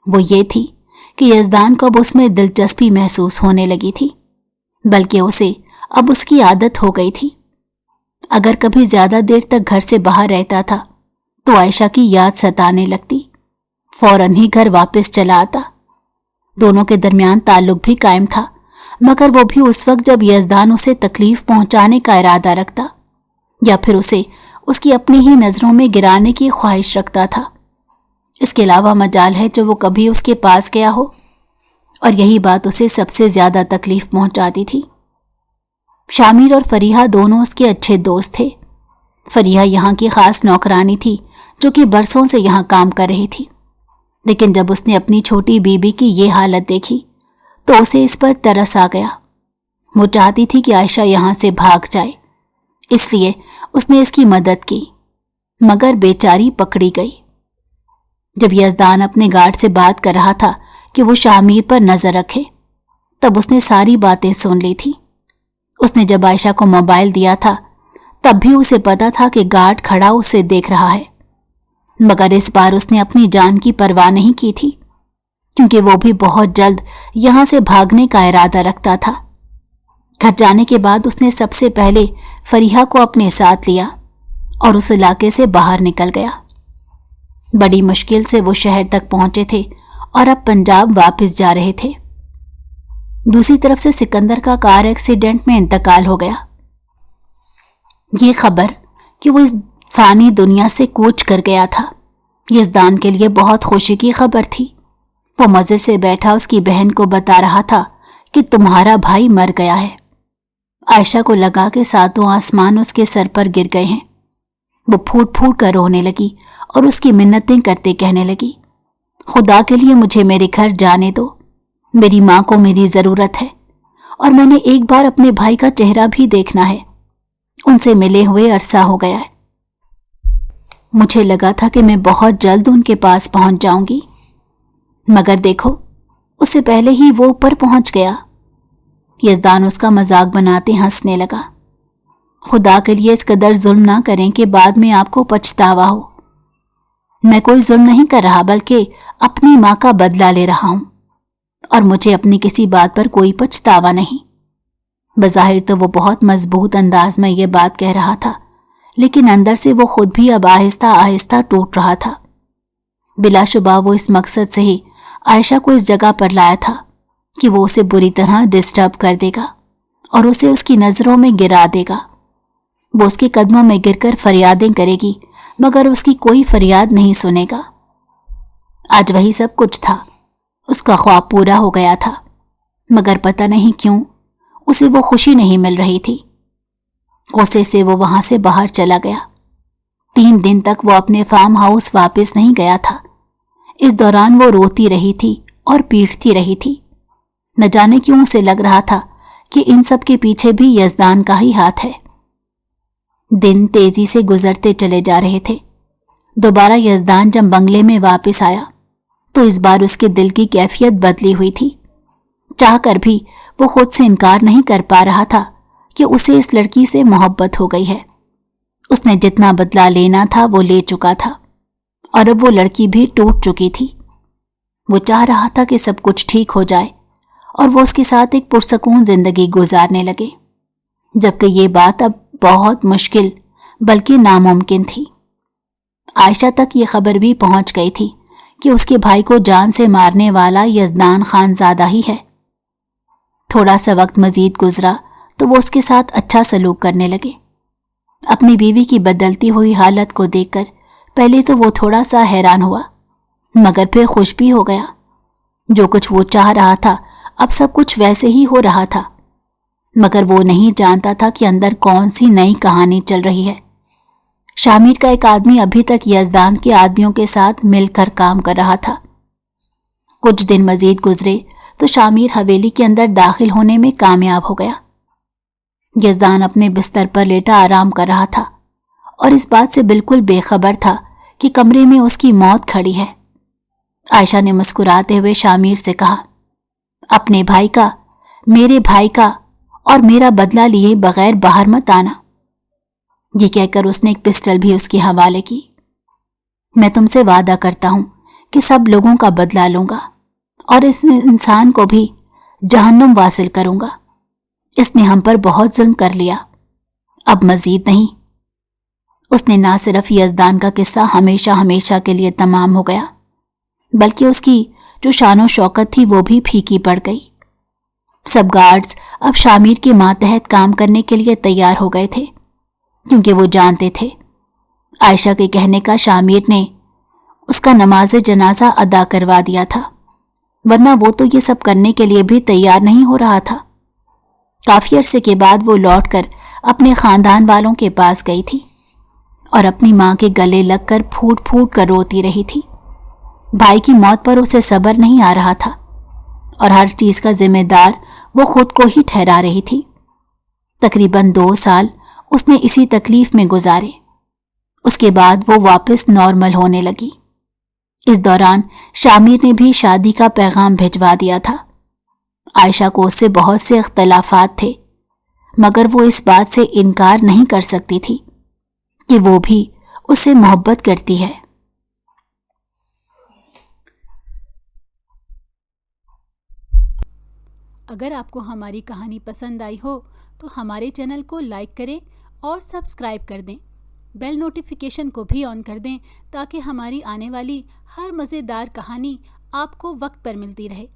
वो ये थी कि यज़दान को अब उसमें दिलचस्पी महसूस होने लगी थी, बल्कि उसे अब उसकी आदत हो गई थी। अगर कभी ज्यादा देर तक घर से बाहर रहता था तो आयशा की याद सताने लगती। फौरन ही घर वापस चला आता। दोनों के दरमियान ताल्लुक भी कायम था, मगर वो भी उस वक्त जब यज़दान उसे तकलीफ पहुंचाने का इरादा रखता या फिर उसे उसकी अपनी ही नजरों में गिराने की ख्वाहिश रखता था। इसके अलावा मजाल है जो वो कभी उसके पास गया हो, और यही बात उसे सबसे ज्यादा तकलीफ पहुंचाती थी। शामिर और फरीहा दोनों उसके अच्छे दोस्त थे। फरीहा यहाँ की खास नौकरानी थी जो कि बरसों से यहाँ काम कर रही थी, लेकिन जब उसने अपनी छोटी बीबी की ये हालत देखी तो उसे इस पर तरस आ गया। वो चाहती थी कि आयशा यहाँ से भाग जाए, इसलिए उसने इसकी मदद की, मगर बेचारी पकड़ी गई। जब यज़दान अपने गार्ड से बात कर रहा था कि वो शामिर पर नजर रखे, तब उसने सारी बातें सुन ली थी। उसने जब आयशा को मोबाइल दिया था तब भी उसे पता था कि गार्ड खड़ा उसे देख रहा है, मगर इस बार उसने अपनी जान की परवाह नहीं की थी, क्योंकि वो भी बहुत जल्द यहां से भागने का इरादा रखता था। घर जाने के बाद उसने सबसे पहले फरीहा को अपने साथ लिया और उस इलाके से बाहर निकल गया। बड़ी मुश्किल से वो शहर तक पहुंचे थे और अब पंजाब वापस जा रहे थे। दूसरी तरफ से सिकंदर का कार एक्सीडेंट में इंतकाल हो गया। ये खबर कि वो इस फानी दुनिया से कूच कर गया था यज़दान के लिए बहुत खुशी की खबर थी। वो मजे से बैठा उसकी बहन को बता रहा था कि तुम्हारा भाई मर गया है। आयशा को लगा कि सातों आसमान उसके सर पर गिर गए हैं। वो फूट फूट कर रोने लगी और उसकी मिन्नतें करते कहने लगी, खुदा के लिए मुझे मेरे घर जाने दो, मेरी माँ को मेरी जरूरत है, और मैंने एक बार अपने भाई का चेहरा भी देखना है। उनसे मिले हुए अरसा हो गया है। मुझे लगा था कि मैं बहुत जल्द उनके पास पहुंच जाऊंगी, मगर देखो उससे पहले ही वो ऊपर पहुंच गया। यज़दान उसका मजाक बनाते हंसने लगा। खुदा के लिए इस कदर जुल्म ना करें कि बाद में आपको पछतावा हो। मैं कोई जुल्म नहीं कर रहा, बल्कि अपनी माँ का बदला ले रहा हूं, और मुझे अपनी किसी बात पर कोई पछतावा नहीं। बज़ाहिर तो वो बहुत मजबूत अंदाज में ये बात कह रहा था, लेकिन अंदर से वो खुद भी अब आहिस्ता आहिस्ता टूट रहा था। बिलाशुबा वो इस मकसद से ही आयशा को इस जगह पर लाया था कि वो उसे बुरी तरह डिस्टर्ब कर देगा और उसे उसकी नजरों में गिरा देगा। वो उसके कदमों में गिरकर फरियादें करेगी मगर उसकी कोई फरियाद नहीं सुनेगा। आज वही सब कुछ था। उसका ख्वाब पूरा हो गया था, मगर पता नहीं क्यों उसे वो खुशी नहीं मिल रही थी। गुस्से से वो वहां से बाहर चला गया। 3 दिन तक वो अपने फार्म हाउस वापस नहीं गया था। इस दौरान वो रोती रही थी और पीटती रही थी। न जाने क्यों उसे लग रहा था कि इन सब के पीछे भी यज़दान का ही हाथ है। दिन तेजी से गुजरते चले जा रहे थे। दोबारा यज़दान जब बंगले में वापस आया तो इस बार उसके दिल की कैफियत बदली हुई थी। चाहकर भी वो खुद से इनकार नहीं कर पा रहा था कि उसे इस लड़की से मोहब्बत हो गई है। उसने जितना बदला लेना था वो ले चुका था और अब वो लड़की भी टूट चुकी थी। वो चाह रहा था कि सब कुछ ठीक हो जाए और वो उसके साथ एक पुरसकून जिंदगी गुजारने लगे, जबकि ये बात अब बहुत मुश्किल बल्कि नामुमकिन थी। आयशा तक ये खबर भी पहुंच गई थी कि उसके भाई को जान से मारने वाला यज़दान खानज़ादा ही है। थोड़ा सा वक्त मजीद गुजरा तो वो उसके साथ अच्छा सलूक करने लगे। अपनी बीवी की बदलती हुई हालत को देखकर पहले तो वो थोड़ा सा हैरान हुआ, मगर फिर खुश भी हो गया। जो कुछ वो चाह रहा था अब सब कुछ वैसे ही हो रहा था, मगर वो नहीं जानता था कि अंदर कौन सी नई कहानी चल रही है। शामिर का एक आदमी अभी तक यज़दान के आदमियों के साथ मिलकर काम कर रहा था। कुछ दिन मजीद गुजरे तो शामिर हवेली के अंदर दाखिल होने में कामयाब हो गया। यज़दान अपने बिस्तर पर लेटा आराम कर रहा था और इस बात से बिल्कुल बेखबर था कि कमरे में उसकी मौत खड़ी है। आयशा ने मुस्कुराते हुए शामिर से कहा, अपने भाई का, मेरे भाई का और मेरा बदला लिए बगैर बाहर मत आना। ये कहकर उसने एक पिस्टल भी उसके हवाले की। मैं तुमसे वादा करता हूं कि सब लोगों का बदला लूंगा और इस इंसान को भी जहन्नुम वासिल करूंगा। इसने हम पर बहुत जुल्म कर लिया, अब मजीद नहीं। उसने ना सिर्फ यज़दान का किस्सा हमेशा हमेशा के लिए तमाम हो गया, बल्कि उसकी जो शानो शौकत थी वो भी फीकी पड़ गई। सब गार्ड्स अब शामिर के मातहत काम करने के लिए तैयार हो गए थे, क्योंकि वो जानते थे आयशा के कहने का शामिर ने उसका नमाज जनाजा अदा करवा दिया था, वरना वो तो ये सब करने के लिए भी तैयार नहीं हो रहा था। काफी अरसे के बाद वो लौटकर अपने खानदान वालों के पास गई थी और अपनी मां के गले लगकर फूट फूट कर रोती रही थी। भाई की मौत पर उसे सब्र नहीं आ रहा था और हर चीज का जिम्मेदार वो खुद को ही ठहरा रही थी। तकरीबन 2 साल उसने इसी तकलीफ में गुजारे। उसके बाद वो वापस नॉर्मल होने लगी। इस दौरान शामिर ने भी शादी का पैगाम भिजवा दिया था। आयशा को उससे बहुत से इख्तलाफात थे, मगर वो इस बात से इनकार नहीं कर सकती थी कि वो भी उससे मोहब्बत करती है। अगर आपको हमारी कहानी पसंद आई हो तो हमारे चैनल को लाइक करें और सब्सक्राइब कर दें। बेल नोटिफिकेशन को भी ऑन कर दें ताकि हमारी आने वाली हर मज़ेदार कहानी आपको वक्त पर मिलती रहे।